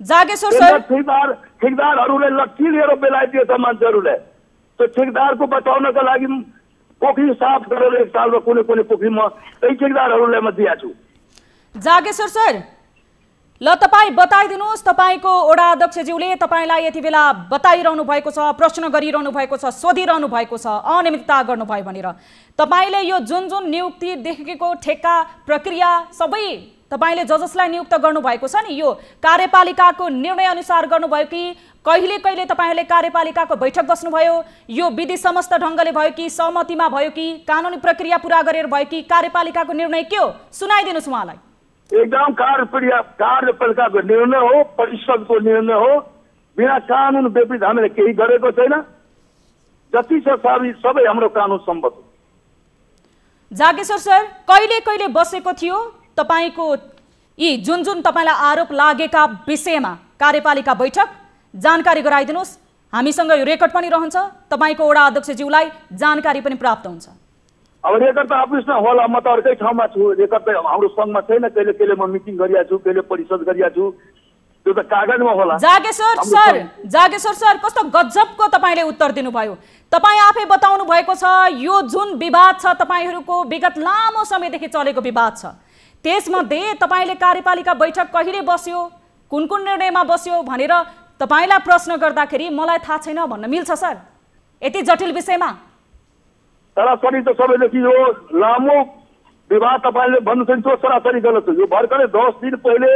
जागेश्वर सर, ठेकदारहरूले लट्ठी लिएर बेलाइदिएछ मान्छेहरूले, त्यो ठेकदारको बचाउनको लागि पोखरी साफ गरेर 1 सालमा कुनै कुनै पोखरीमा त्यही ठेकदारहरूलाई म दिया छु। जागेश्वर सर, ल तपाईँ बताइदिनुहोस्, तपाईँको वडा अध्यक्षज्यूले तपाईँलाई यति बेला बताइरहनु भएको छ, प्रश्न गरिरहनु भएको छ, सोधिरहनु भएको छ अनियमितता गर्नुभयो भनेर। तपाईँले यो जुन जुन नियुक्ति देखेको ठेक्का प्रक्रिया सबै तपाईले जसलाई नियुक्त गर्नुभएको छ नि, यो कार्यपालिकाको निर्णय अनुसार गर्नुभयो कि कहिले कहिले तपाईँहरूले कार्यपालिकाको बैठक बस्नुभयो, यो विधि समस्त ढङ्गले भयो कि सहमतिमा भयो कि कानुनी प्रक्रिया पूरा गरेर भयो कि कार्यपालिकाको निर्णय के हो? सुनाइदिनुहोस् उहाँलाई। एकदम कार्यपालिकाको निर्णय हो, परिषदको निर्णय हो, बिना कानुन विपरीत हामीले केही गरेको छैन। जति छ सबै हाम्रो कानुन सम्मत हो। जागेश्वर सर, कहिले कहिले बसेको थियो तपाईको यी जुन जुन तपाईलाई आरोप लागेका विषयमा कार्यपालिका बैठक जानकारी गराइदिनुहोस्, हामीसँग यो रेकर्ड पनि रहन्छ, तपाईको वडा अध्यक्षज्यूलाई जानकारी पनि प्राप्त हुन्छ। अब रेकर्ड त अफिसमा होला, म त अर्कै ठाउँमा छु, रेकर्ड त हाम्रो सङ्घमा छैन, कहिले कहिले म मिटिङ गरिया छु, कहिले परिषद गरिया छु, त्यो त कागजमा होला। जागेश्वर सर कस्तो गजबको तपाईले उत्तर दिनुभयो। तपाईँ आफै बताउनु भएको छ यो जुन विवाद छ तपाईहरूको विगत लामो समयदेखि चलेको विवाद छ, त्यसमध्ये तपाईले कार्यपालिका बैठक कहिले बस्यो, कुन कुन निर्णयमा बस्यो भनेर तपाईलाई प्रश्न गर्दाखेरि मलाई थाहा छैन भन्न मिल्छ सर? यति जटिल विषयमा सरासरी त सबैदेखि यो लामो विवाद तपाईँले भन्नुहुन्छ त्यो सरासरी गलत हो। यो भर्खरै 10 दिन पहिले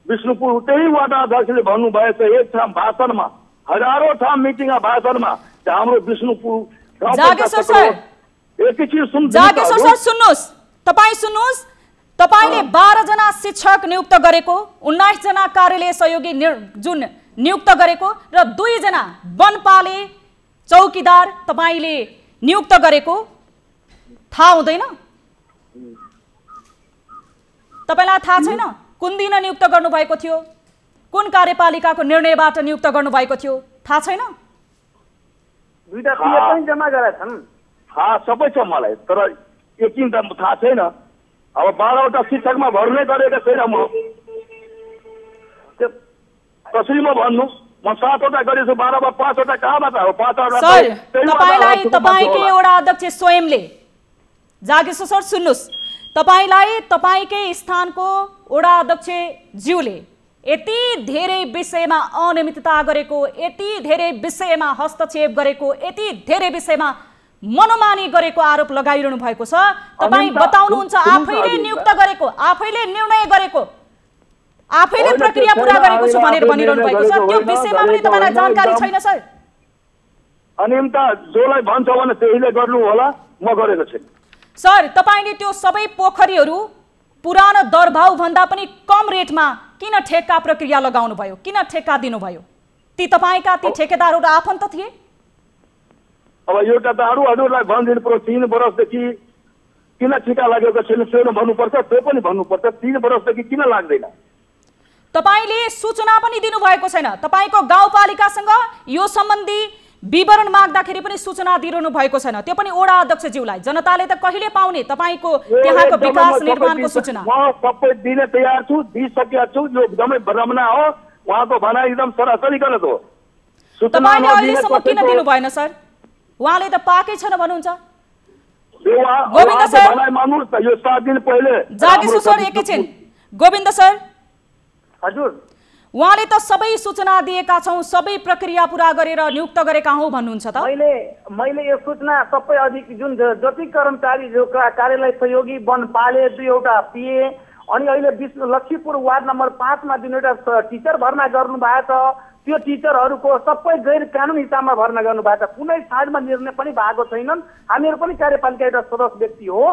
विष्णुपुर त्यही वडा अध्यक्षले भन्नुभएछ एक ठाउँ भाषणमा, हजारौं ठाउँ मिटिङमा भाषणमा, हाम्रो विष्णुपुर जागेश्वर सर सुन्नुहोस्, तपाईँ सुन्नुहोस्, तपाईले 12 जना शिक्षक नियुक्त गरेको, 19 जना कार्यालय सहयोगी जुन नियुक्त गरेको र 2 जना वनपाले चौकीदार तपाईले नियुक्त गरेको थाहा हुँदैन? तपाईलाई थाहा छैन कुन दिन नियुक्त गर्नुभएको थियो, कुन कार्यपालिकाको निर्णयबाट नियुक्त गर्नुभएको थियो, थाहा छैन? दुईटा पीएफ पनि जम्मा गरेछन्, थाहा सबै छ मलाई, तर यकिन त थाहा छैन। अब 12वटा शिक्षकमा भर्नै गरेको छैन म, कसरी म भन्नु? म 7वटा गरेछु, 12मा 5वटा कहाँबाट हो? 5वटा सर तपाईलाई तपाईकै वडा अध्यक्ष स्वयंले, जागेश्वर सर सुन्नुहोस्, तपाईलाई तपाईकै स्थानको वडा अध्यक्ष ज्यूले यति धेरै विषयमा अनियमितता गरेको, यति धेरै विषयमा हस्तक्षेप गरेको, यति धेरै विषयमा मनोमानी गरेको आरोप लगाइरहनु भएको छ। तपाईँ बताउनुहुन्छ आफैले नियुक्त गरेको, आफैले निर्णय गरेको, आफैले प्रक्रिया पूरा गरेको छु भनेर भनिरहनु भएको छ, त्यो विषयमा पनि तपाईलाई जानकारी छैन सर? अनियमितता जोलाई भन्छ भने त्यसैले गर्नु होला, म गरेको छैन। सर तपाईले त्यो सबै पोखरीहरू पुरानो दरभाउ भन्दा पनि कम रेटमा किन ठेक्का प्रक्रिया लगाउनु भयो, किन ठेक्का दिनुभयो? ती तपाईँका ती ठेकेदारहरू आफन्त थिए? अब एउटा त हजुरलाई भनिदिनु पर्यो 3 वर्षदेखि किन ठेक्का लागेको छैन त्यो भन्नुपर्छ, त्यो पनि भन्नुपर्छ। 3 वर्षदेखि किन लाग्दैन? तपाईले सूचना पनि दिनुभएको छैन। तपाईको गाउँपालिकासँग यो सम्बन्धी विवरण माग्दाखेरि पनि सूचना दिइरहनु भएको छैन, त्यो पनि वडा अध्यक्षज्यूलाई। जनताले त कहिले पाउने तपाईँको त्यहाँको विकास निर्माणको सूचना? म सबै दिन तयार छु, दिइसकेको छु। यो एकदमै भ्रमणा हो, उहाँको भनाइ एकदम सरासरी गलत हो। तपाईले अहिलेसम्म किन दिनु भएन सर? उहाँले त पाकै छैन भन्नुहुन्छ। गोविन्द सर, मान्नुहोस् त, यो 7 दिन पहिले जागेश्वर सर एकैछिन। गोविन्द सर हजुर, उहाँले त सबै सूचना दिएका छौं, सबै प्रक्रिया पूरा गरेर नियुक्त गरेका हौ भन्नुहुन्छ त? मैले यो सूचना सबै अधिक जुन जति कर्मचारी जो कार्यालय सहयोगी वनपाले 2वटा पिए अनि अहिले लक्ष्मीपुर वार्ड नम्बर 5 मा जुन एउटा टिचर भर्ना गर्नु भएको छ, त्यो टिचरहरूको सबै गैर कानुनी हिसाबमा भर्ना गर्नु भएको छ। कुनै साइडमा निर्णय पनि भएको छैनन्। हामीहरू पनि कार्यपालिका एउटा सदस्य व्यक्ति हो।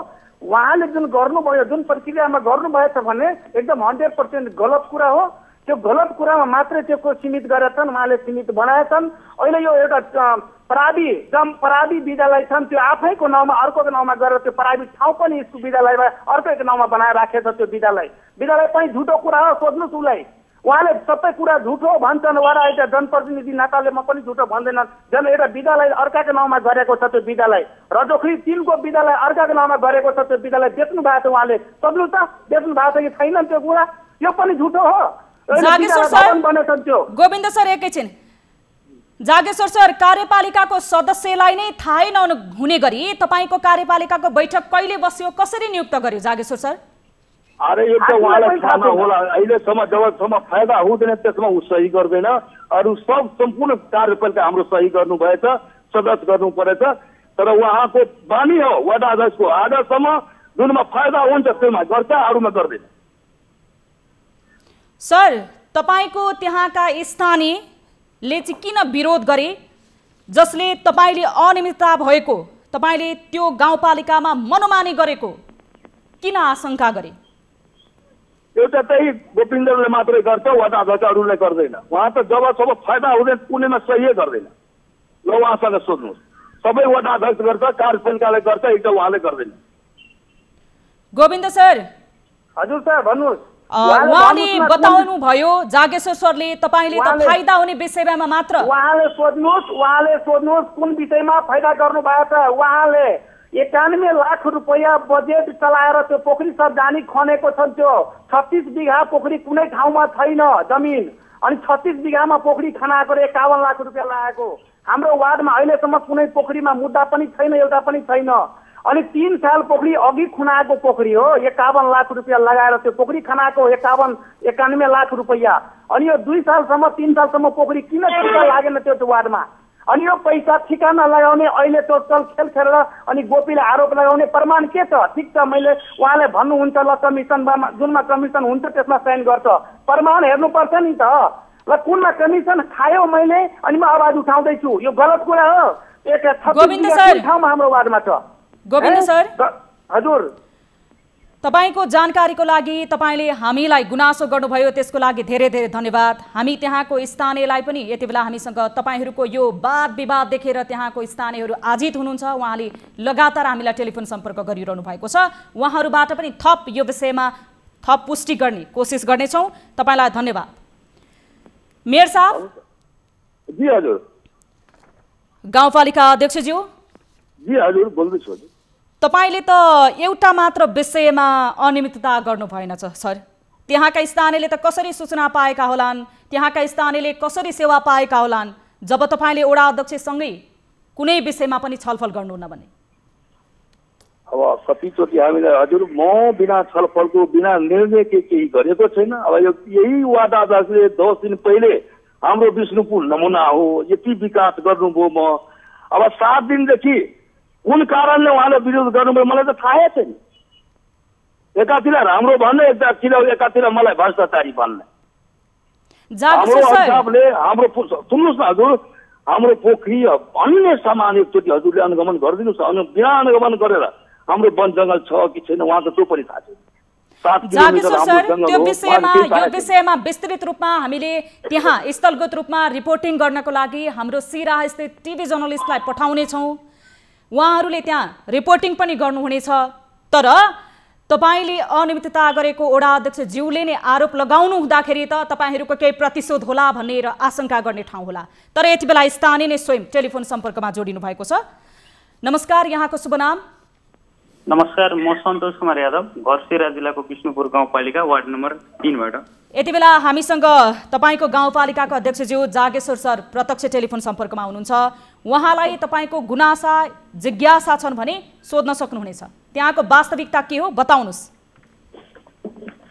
उहाँले जुन गर्नुभयो, जुन प्रक्रियामा गर्नुभएछ भने एकदम 100% गलत कुरा हो। त्यो गलत कुरामा मात्रै त्यो सीमित गरेका छन्, उहाँले सीमित बनाएछन्। अहिले यो एउटा पराबी विद्यालय छन्, त्यो आफैको नाउँमा अर्कोको नाउँमा गरेर त्यो पराबी ठाउँ पनि स्कुल विद्यालयमा अर्कैको नाउँमा बनाएर राखेको छ। त्यो विद्यालय पनि झुटो कुरा हो, सोध्नुहोस् उसलाई। उहाँले सबै कुरा झुटो भन्छन्। वडा एउटा जनप्रतिनिधि नाताले म पनि झुटो भन्दैनन्। एउटा विद्यालय अर्काको नाउँमा गरेको छ, त्यो विद्यालय रजोखरी 3 को विद्यालय अर्काको नाउँमा गरेको छ। त्यो विद्यालय बेच्नु भएको छ उहाँले, सोध्नु त बेच्नु भएको छ कि छैन? त्यो कुरा यो पनि झुटो हो। जागेश्वर सर, गोविन्द सर एकैछिन। जागेश्वर सर, कार्यपालिकाको सदस्यलाई नै थाहै नहुने गरी तपाईको कार्यपालिकाको बैठक कहिले बस्यो, कसरी नियुक्त गर्यो जागेश्वर सर? अरे यो त उहाँलाई थाहा नहोला। अहिलेसम्म जबसम्म फाइदा हुँदैन त्यसमा ऊ सही गर्दैन। अरू सब सम्पूर्ण कार्यपालिका हाम्रो सही गर्नुभएछ, सदस्य गर्नु परेछ। तर उहाँको बानी हो वडा अध्यक्षको, आजसम्म जुनमा फाइदा हुन्छ त्यसमा गर्छ, अरूमा गर्दैन। सर, तपाईको त्यहाँका स्थानीयले चाहिँ किन विरोध गरे, जसले तपाईले अनियमितता भएको, तपाईले त्यो गाउँपालिकामा मनोमानी गरेको किन आशंका गरे? एउटा चाहिँ गोविन्दले मात्रै गर्छ, वडा अध्यक्षहरूले गर्दैन। उहाँ त जबसम्म फाइदा हुँदैन कुनैमा सही गर्दैन। ल उहाँसँग सोध्नुहोस्, सबै वडा अध्यक्ष गर्छ, कार्यपालिकाले गर्छ, एउटा उहाँले गर्दैन। गोविन्द सर। हजुर सर भन्नुहोस्। उहाँले बताउनु भयो जागेश्वर सरले तपाईले त फाइदा हुने विषयमा मात्र उहाँले सोध्नुहोस् कुन विषयमा फाइदा गर्नु भएको छ। उहाँले 91 लाख रुपैयाँ बजेट चलाएर त्यो पोखरी सब जानी खनेको छ। त्यो 36 बिघा पोखरी कुनै ठाउँमा छैन जमिन, अनि 36 बिघामा पोखरी खनाएको 51 लाख रुपियाँ लागेको। हाम्रो वार्डमा अहिलेसम्म कुनै पोखरीमा मुद्दा पनि छैन, एउटा पनि छैन। अनि 3 साल पोखरी अघि खनाएको पोखरी हो, 51 लाख रुपियाँ लगाएर त्यो पोखरी खनाएको 91 लाख रुपैयाँ। अनि यो 2 सालसम्म 3 सालसम्म पोखरी किन ठिका लागेन त्यो वार्डमा? अनि यो पैसा ठिकाना लगाउने अहिले टोटल खेल खेलेर अनि गोपीले आरोप लगाउने प्रमाण के छ? ठिक छ, मैले उहाँले भन्नुहुन्छ ल कमिसनमा जुनमा कमिसन हुन्छ त्यसमा साइन गर्छ, प्रमाण हेर्नुपर्छ नि त। ल कुनमा कमिसन खायो मैले अनि म आवाज उठाउँदैछु, यो गलत कुरा हो। गोविन्द सर, ठाउँमा हाम्रो वार्डमा छ। गोविन्द सर हजुर, तपाईको जानकारीको लागि तपाईले हामीलाई गुनासो गर्नुभयो, त्यसको लागि धेरै धेरै धन्यवाद। हामी त्यहाँको स्थानीयलाई पनि यति बेला हामीसँग तपाईहरूको यो वाद विवाद देखेर त्यहाँको स्थानीयहरू आजित हुनुहुन्छ। उहाँले लगातार हामीलाई टेलिफोन सम्पर्क गरिरहनु भएको छ। उहाँहरूबाट पनि थप यो विषयमा थप पुष्टि गर्ने कोसिस गर्नेछौँ। तपाईलाई धन्यवाद। मेयर साहब। जी हजुर। गाउँपालिका अध्यक्षज्यू। जी हजुर, बोल्दैछु हजुर। तपाईले त एउटा मात्र विषयमा अनियमितता गर्नु भएन सर। त्यहाँका स्थानीयले त कसरी सूचना पाएका होलान्, त्यहाँका स्थानीयले कसरी सेवा पाएका होलान् जब तपाईले वडा अध्यक्षसँगै कुनै विषयमा पनि छलफल गर्नुहुन्न भने? अब कतिचोटि हामीले हजुर म बिना छलफलको बिना निर्णय केही गरेको छैन। अब यही वडा अध्यक्षले 10 दिन पहिले हाम्रो विष्णुपुर नमुना हो, यति विकास गर्नुभयो। म अब 7 दिनदेखि कुन कारणले उहाँले विरोध गर्नुभयो मलाई त थाहै छैन। एकातिर राम्रो भन्ने, एकातिर मलाई भ्रष्टाचारी भन्ने। हाम्रो हिसाबले हाम्रो सुन्नुहोस् न हजुर, हाम्रो पोखरी अन्य सामान एकचोटि हजुरले अनुगमन गरिदिनुहोस्। बिना अनुगमन गरेर हाम्रो वन जङ्गल छ कि छैन उहाँ त त्यो पनि थाहा छैन। जागेश्वर सर, त्यो विषयमा विस्तृत रूपमा हामीले त्यहाँ स्थलगत रूपमा रिपोर्टिङ गर्नको लागि हाम्रो सिराहा स्थित टिभी जर्नलिस्टलाई पठाउने छौँ। उहाँहरूले त्यहाँ रिपोर्टिङ पनि गर्नुहुनेछ। तर तपाईले अनियमितता गरेको वडा अध्यक्ष ज्यूले नै आरोप लगाउनु हुँदाखेरि त तपाईहरूको केही प्रतिशोध होला भनेर आशंका गर्ने ठाउँ होला। तर यति बेला स्थानीय नै स्वयं टेलिफोन सम्पर्कमा जोडिनु भएको छ। नमस्कार, यहाँको शुभ नाम? नमस्कार, म सन्तोष कुमार यादव, घर सिरा जिल्लाको विष्णुपुर गाउँपालिका वार्ड नम्बर 3 बाट। यति बेला हामीसँग तपाईको गाउँपालिकाको अध्यक्षज्यू जागेश्वर सर प्रत्यक्ष टेलिफोन सम्पर्कमा हुनुहुन्छ। उहाँलाई तपाईको गुनासा जिज्ञासा छन् भने सोध्न सक्नुहुनेछ। त्यहाँको वास्तविकता के हो बताउनुस्।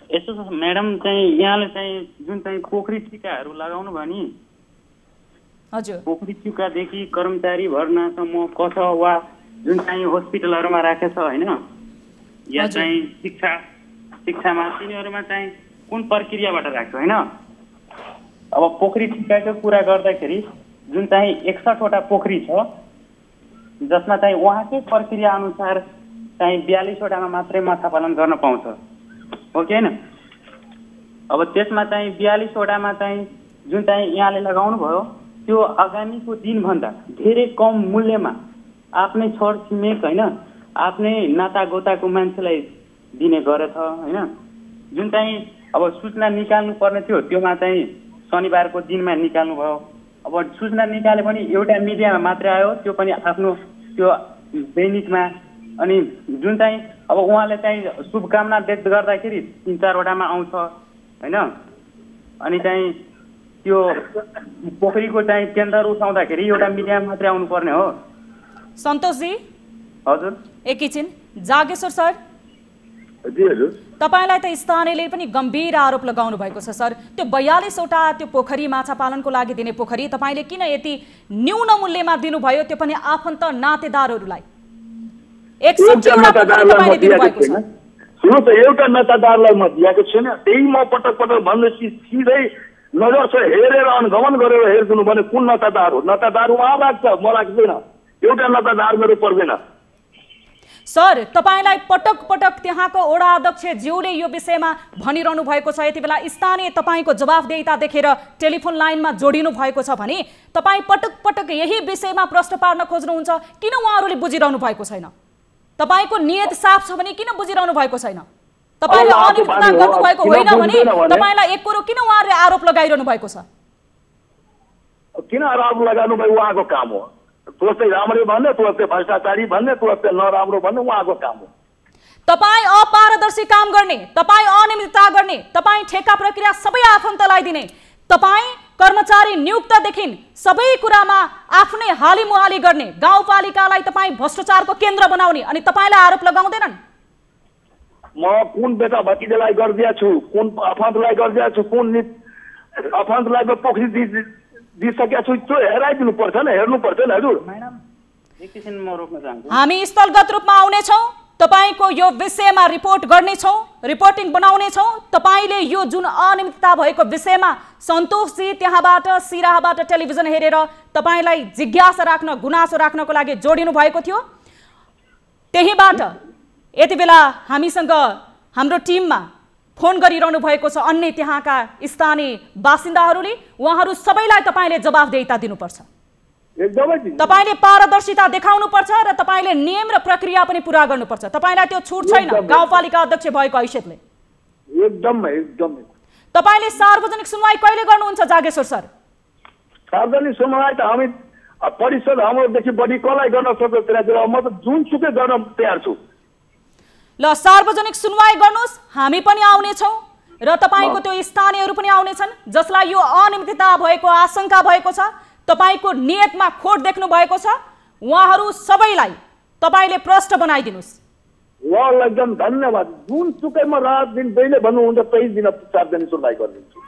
यसो म्याडम चाहिँ यहाँले चाहिँ जुन चाहिँ पोखरी टिकाहरू लगाउनु भयो नि, हजुर, पोखरी टिकादेखि कर्मचारी भर्नासम्म कस वा जुन चाहिँ हस्पिटलहरूमा राखेछ होइन, या चाहिँ शिक्षामा तिनीहरूमा चाहिँ कुन प्रक्रियाबाट राख्छ होइन। अब पोखरी टिकाको कुरा गर्दाखेरि जुन चाहिँ 61वटा पोखरी छ, जसमा चाहिँ उहाँकै प्रक्रिया अनुसार चाहिँ 42वटामा मात्रै माछा पालन गर्न पाउँछ, हो कि होइन। अब त्यसमा चाहिँ 42वटामा चाहिँ जुन चाहिँ यहाँले लगाउनु भयो त्यो आगामीको दिनभन्दा धेरै कम मूल्यमा आफ्नै छर छिमेक होइन, आफ्नै नाता गोताको मान्छेलाई दिने गरेछ होइन। जुन चाहिँ अब सूचना निकाल्नु पर्ने थियो त्योमा चाहिँ शनिबारको दिनमा निकाल्नु भयो। अब सूचना निकाले पनि एउटा मिडियामा मात्रै आयो, त्यो पनि आफ्नो त्यो दैनिकमा। अनि जुन चाहिँ अब उहाँले चाहिँ शुभकामना व्यक्त गर्दाखेरि 3-4वटामा आउँछ होइन। अनि चाहिँ त्यो पोखरीको चाहिँ टेन्डर उठाउँदाखेरि एउटा मिडियामा मात्रै आउनुपर्ने हो। सन्तोषजी, हजुर एकैछिन। जागेश्वर सर, हजुर, तपाईलाई त स्थानीयले पनि गम्भीर आरोप लगाउनु भएको छ सर। त्यो 42वटा त्यो पोखरी माछा पालनको लागि दिने पोखरी तपाईले किन यति न्यून मूल्यमा दिनुभयो, त्यो पनि आफन्त नातेदारहरूलाई? 61वटा पोखरी तपाईले दिनुभएको छ। सुन्नु त, एउटा नातादारलाई म दिएको छैन। त्यही म पटक पटक भन्दैछु, सिधै नजर छ हेरेर अनुगमन गरेर हेरिदिनु भने कुन नातादार हो। नातादार उहाँ राख्छ, म राख्दैन। एउटा नातादार मेरो पर्दैन। सर, तपाईलाई पटक पटक त्यहाँको वडा अध्यक्ष ज्यूले यो विषयमा भनिरहनु भएको छ। यति बेला स्थानीय तपाईको जवाफदेहिता देखेर टेलिफोन लाइनमा जोडिनु भएको छ भने तपाई पटक पटक यही विषयमा प्रश्न पार्न खोज्नुहुन्छ। किन उहाँहरूले बुझिरहनु भएको छैन? तपाईको नियत साफ छ भने किन बुझिरहनु भएको छैन? तपाईले अनियमितता गर्नुभएको होइन भने तपाईलाई एक कुरो किन उहाँहरूले आरोप लगाइरहनु भएको छ? किन आरोप लगाउनु भयो? उहाँको काम हो। तुरन्तै राम्रै भन्ने, तुरन्तै भ्रष्टाचारी भन्ने, तुरन्तै नराम्रो भन्ने उहाँको काम हो। तपाईँ अपारदर्शी काम गर्ने, तपाईँ अनियमितता गर्ने, तपाईँ ठेक्का प्रक्रिया सबै आफन्तलाई दिने, तपाईँ कर्मचारी नियुक्तदेखि सबै कुरामा आफ्नै हालिमुहाली गर्ने, गाउँपालिकालाई तपाईँ भ्रष्टाचारको केन्द्र बनाउने, अनि तपाईँलाई आरोप लगाउँदैनन्? म कुन बेटा भतिजालाई गरिदिएको छु, कुन आफन्तलाई गरिदिएको छु, कुन आफन्तलाई पोखरी दिइसकेको छु, त्यो हेराइदिनु पर्छ नि, हेर्नु पर्छ नि। हजुर म्याडम, एकैछिन म रोक्न चाहन्छु। हामी स्थलगत रूपमा आउनेछौँ, तपाईको यो विषयमा रिपोर्ट गर्नेछौँ, रिपोर्टिङ बनाउनेछौँ। तपाईले यो जुन अनियमितता भएको विषयमा सन्तोषजी त्यहाँबाट सिराहाबाट टेलिभिजन हेरेर तपाईलाई जिज्ञासा राख्न, गुनासो राख्नको लागि जोडिनु भएको थियो। त्यहीबाट यति बेला हामीसँग हाम्रो टिममा फोन गरिरहनु भएको छ अन्य त्यहाँका स्थानीय बासिन्दाहरूले। उहाँहरू सबैलाई तपाईले जवाफदेहिता दिनुपर्छ। तपाईले पारदर्शिता देखाउनुपर्छ र तपाईले नियम र प्रक्रिया पनि पूरा गर्नुपर्छ। तपाईलाई त्यो छुट छैन गाउँपालिका अध्यक्ष भएको हैसियतले। एकदम। तपाईले सार्वजनिक सुनवाई कहिले गर्नुहुन्छ जागेश्वर सर? सार्वजनिक सुनवाई त हामी परिषद हाम्रोदेखि बढी कसलाई गर्न सक्छ? म त जुनसुकै गर्न तयार छु। ल, सार्वजनिक सुनवाई गर्नुहोस्, हामी पनि आउनेछौँ र तपाईको त्यो स्थानीयहरू पनि आउनेछन् जसलाई यो अनियमितता भएको आशंका भएको छ, तपाईको नियतमा खोट देख्नु भएको छ। उहाँहरू सबैलाई तपाईले प्रश्न बनाइदिनुस्। उहाँलाई एकदम धन्यवाद। जुनसुकै म रात दिन जहिले भन्नुहुन्छ त्यही दिन सार्वजनिक सुनवाई गरिदिन्छु।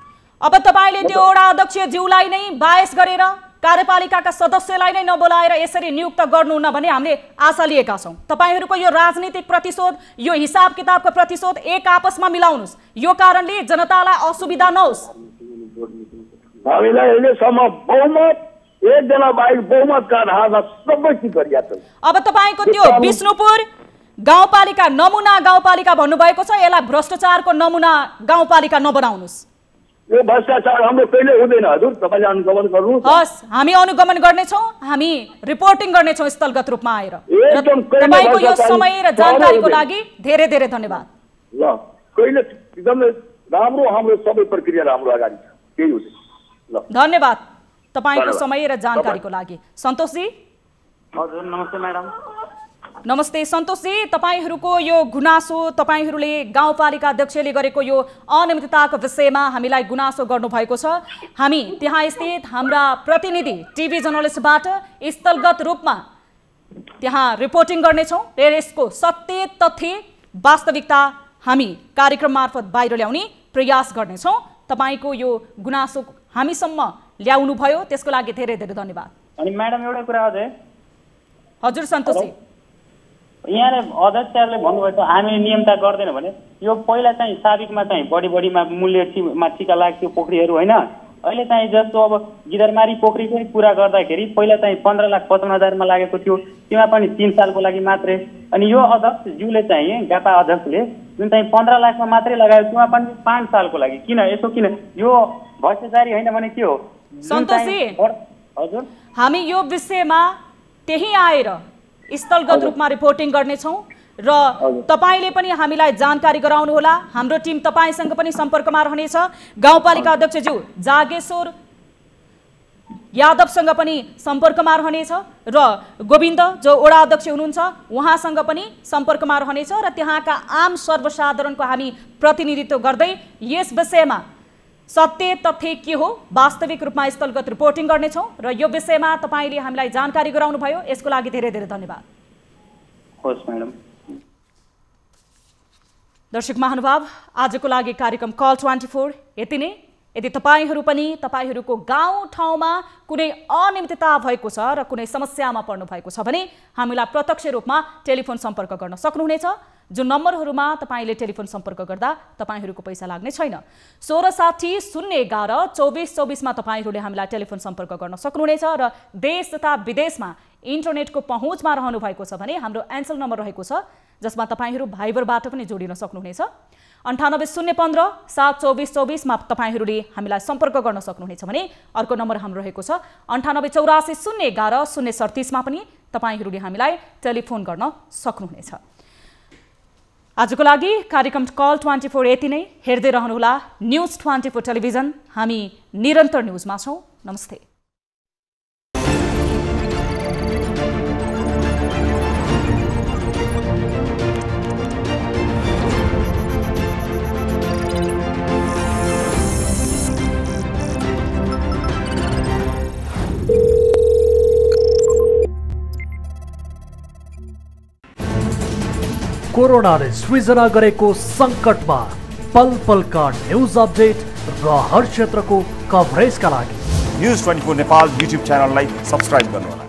अब तपाईले त्यो वडा अध्यक्ष ज्यूलाई नै बायस गरेर कार्यपालिकाका सदस्यलाई नै नबोलाएर यसरी नियुक्त गर्नुहुन्न भन्ने हामीले आशा लिएका छौँ। तपाईहरूको यो राजनीतिक प्रतिशोध, यो हिसाब किताबको प्रतिशोध एक आपसमा मिलाउनुहोस्। यो कारणले जनतालाई असुविधा नहोस्। हामीलाई अहिलेसम्म बहुमत एकजना बाहेक बहुमतका आधारमा सबै चिज गरिएको छ। अब तपाईको त्यो विष्णुपुर गाउँपालिका नमुना गाउँपालिका भन्नुभएको छ, यसलाई भ्रष्टाचारको नमुना गाउँपालिका नबनाउनुस्। यो भ्रष्टाचार हाम्रो कहिले हुँदैन हजुर, तपाईँले अनुगमन गर्नुहोस्। हस्, हामी अनुगमन गर्नेछौँ, हामी रिपोर्टिङ गर्नेछौँ स्थलगत रूपमा आएर। तपाईँको यो समय र जानकारीको लागि धेरै धेरै धन्यवाद। ल, कहिले एकदमै राम्रो, हाम्रो सबै प्रक्रिया राम्रो अगाडि छ, केही हुँदैन। ल, धन्यवाद तपाईँको समय र जानकारीको लागि। सन्तोषजी। हजुर, नमस्ते म्याडम। नमस्ते सन्तोषजी, तपाईँहरूको यो गुनासो, तपाईँहरूले गाउँपालिका अध्यक्षले गरेको यो अनियमितताको विषयमा हामीलाई गुनासो गर्नुभएको छ। हामी त्यहाँ स्थित हाम्रा प्रतिनिधि टिभी जर्नलिस्टबाट स्थलगत रूपमा त्यहाँ रिपोर्टिङ गर्नेछौँ र यसको सत्य तथ्य वास्तविकता हामी कार्यक्रम मार्फत बाहिर ल्याउने प्रयास गर्नेछौँ। तपाईँको यो गुनासो हामीसम्म ल्याउनु भयो, त्यसको लागि धेरै धेरै धन्यवाद। अनि म्याडम एउटा कुरा अझै। हजुर सन्तोषजी। यहाँले अध्यक्षहरूले भन्नुभएको हामी नियमता गर्दैन भने यो पहिला चाहिँ साबिकमा चाहिँ बढीमा मूल्यमा ठिका लाग्थ्यो पोखरीहरू होइन। अहिले चाहिँ जस्तो अब गिदरमारी पोखरी पनि पुरा गर्दाखेरि पहिला चाहिँ 15,55,000मा लागेको थियो, त्यसमा पनि 3 सालको लागि मात्रै। अनि यो अध्यक्षज्यूले चाहिँ गापा अध्यक्षले जुन चाहिँ 15 लाखमा मात्रै लगायो, त्यसमा पनि 5 सालको लागि। किन यसो, किन यो भ्रष्टाचारी होइन भने के हो? सन्तोषजी, हजुर, हामी यो विषयमा त्यही आएर स्थलगत रूपमा रिपोर्टिङ गर्नेछौँ र तपाईँले पनि हामीलाई जानकारी गराउनुहोला। हाम्रो टिम तपाईँसँग पनि सम्पर्कमा रहनेछ। गाउँपालिका अध्यक्षज्यू जागेश्वर यादवसँग पनि सम्पर्कमा रहनेछ र गोविन्द जो वडा अध्यक्ष हुनुहुन्छ उहाँसँग पनि सम्पर्कमा रहनेछ र त्यहाँका आम सर्वसाधारणको हामी प्रतिनिधित्व गर्दै यस विषयमा सत्य तथ्य के हो वास्तविक रूपमा स्थलगत रिपोर्टिङ गर्नेछौँ र यो विषयमा तपाईँले हामीलाई जानकारी गराउनु भयो, यसको लागि धेरै धेरै धन्यवाद। होस् म्याडम। दर्शक महानुभाव, आजको लागि कार्यक्रम कल 24 यति नै। यदि तपाईँहरू पनि तपाईँहरूको गाउँ ठाउँमा कुनै अनियमितता भएको छ र कुनै समस्यामा पर्नु भएको छ भने हामीलाई प्रत्यक्ष रूपमा टेलिफोन सम्पर्क गर्न सक्नुहुनेछ। जुन नम्बरहरूमा तपाईँले टेलिफोन सम्पर्क गर्दा तपाईँहरूको पैसा लाग्ने छैन। 1660 011 2424मा तपाईँहरूले हामीलाई टेलिफोन सम्पर्क गर्न सक्नुहुनेछ र देश तथा विदेशमा इन्टरनेटको पहुँचमा रहनु भएको छ भने हाम्रो एन्सर नम्बर रहेको छ, जसमा तपाईँहरू भाइबरबाट पनि जोडिन सक्नुहुनेछ। 98 015 72424मा तपाईँहरूले हामीलाई सम्पर्क गर्न सक्नुहुनेछ भने अर्को नम्बर हाम्रो रहेको छ 98 84 011 037मा पनि तपाईँहरूले हामीलाई टेलिफोन गर्न सक्नुहुनेछ। आजको लागि कार्यक्रम कल 24 यति नै। हेर्दै रहनुहोला न्युज 24 टेलिभिजन। हामी निरन्तर न्युजमा छौँ। नमस्ते। कोरोनाले सृजना गरेको संकटमा पल पलका न्यूज अपडेट र हर क्षेत्रको कभरेजका लागि न्यूज 24 नेपाल युट्युब च्यानललाई सब्स्क्राइब गर्नुहोला।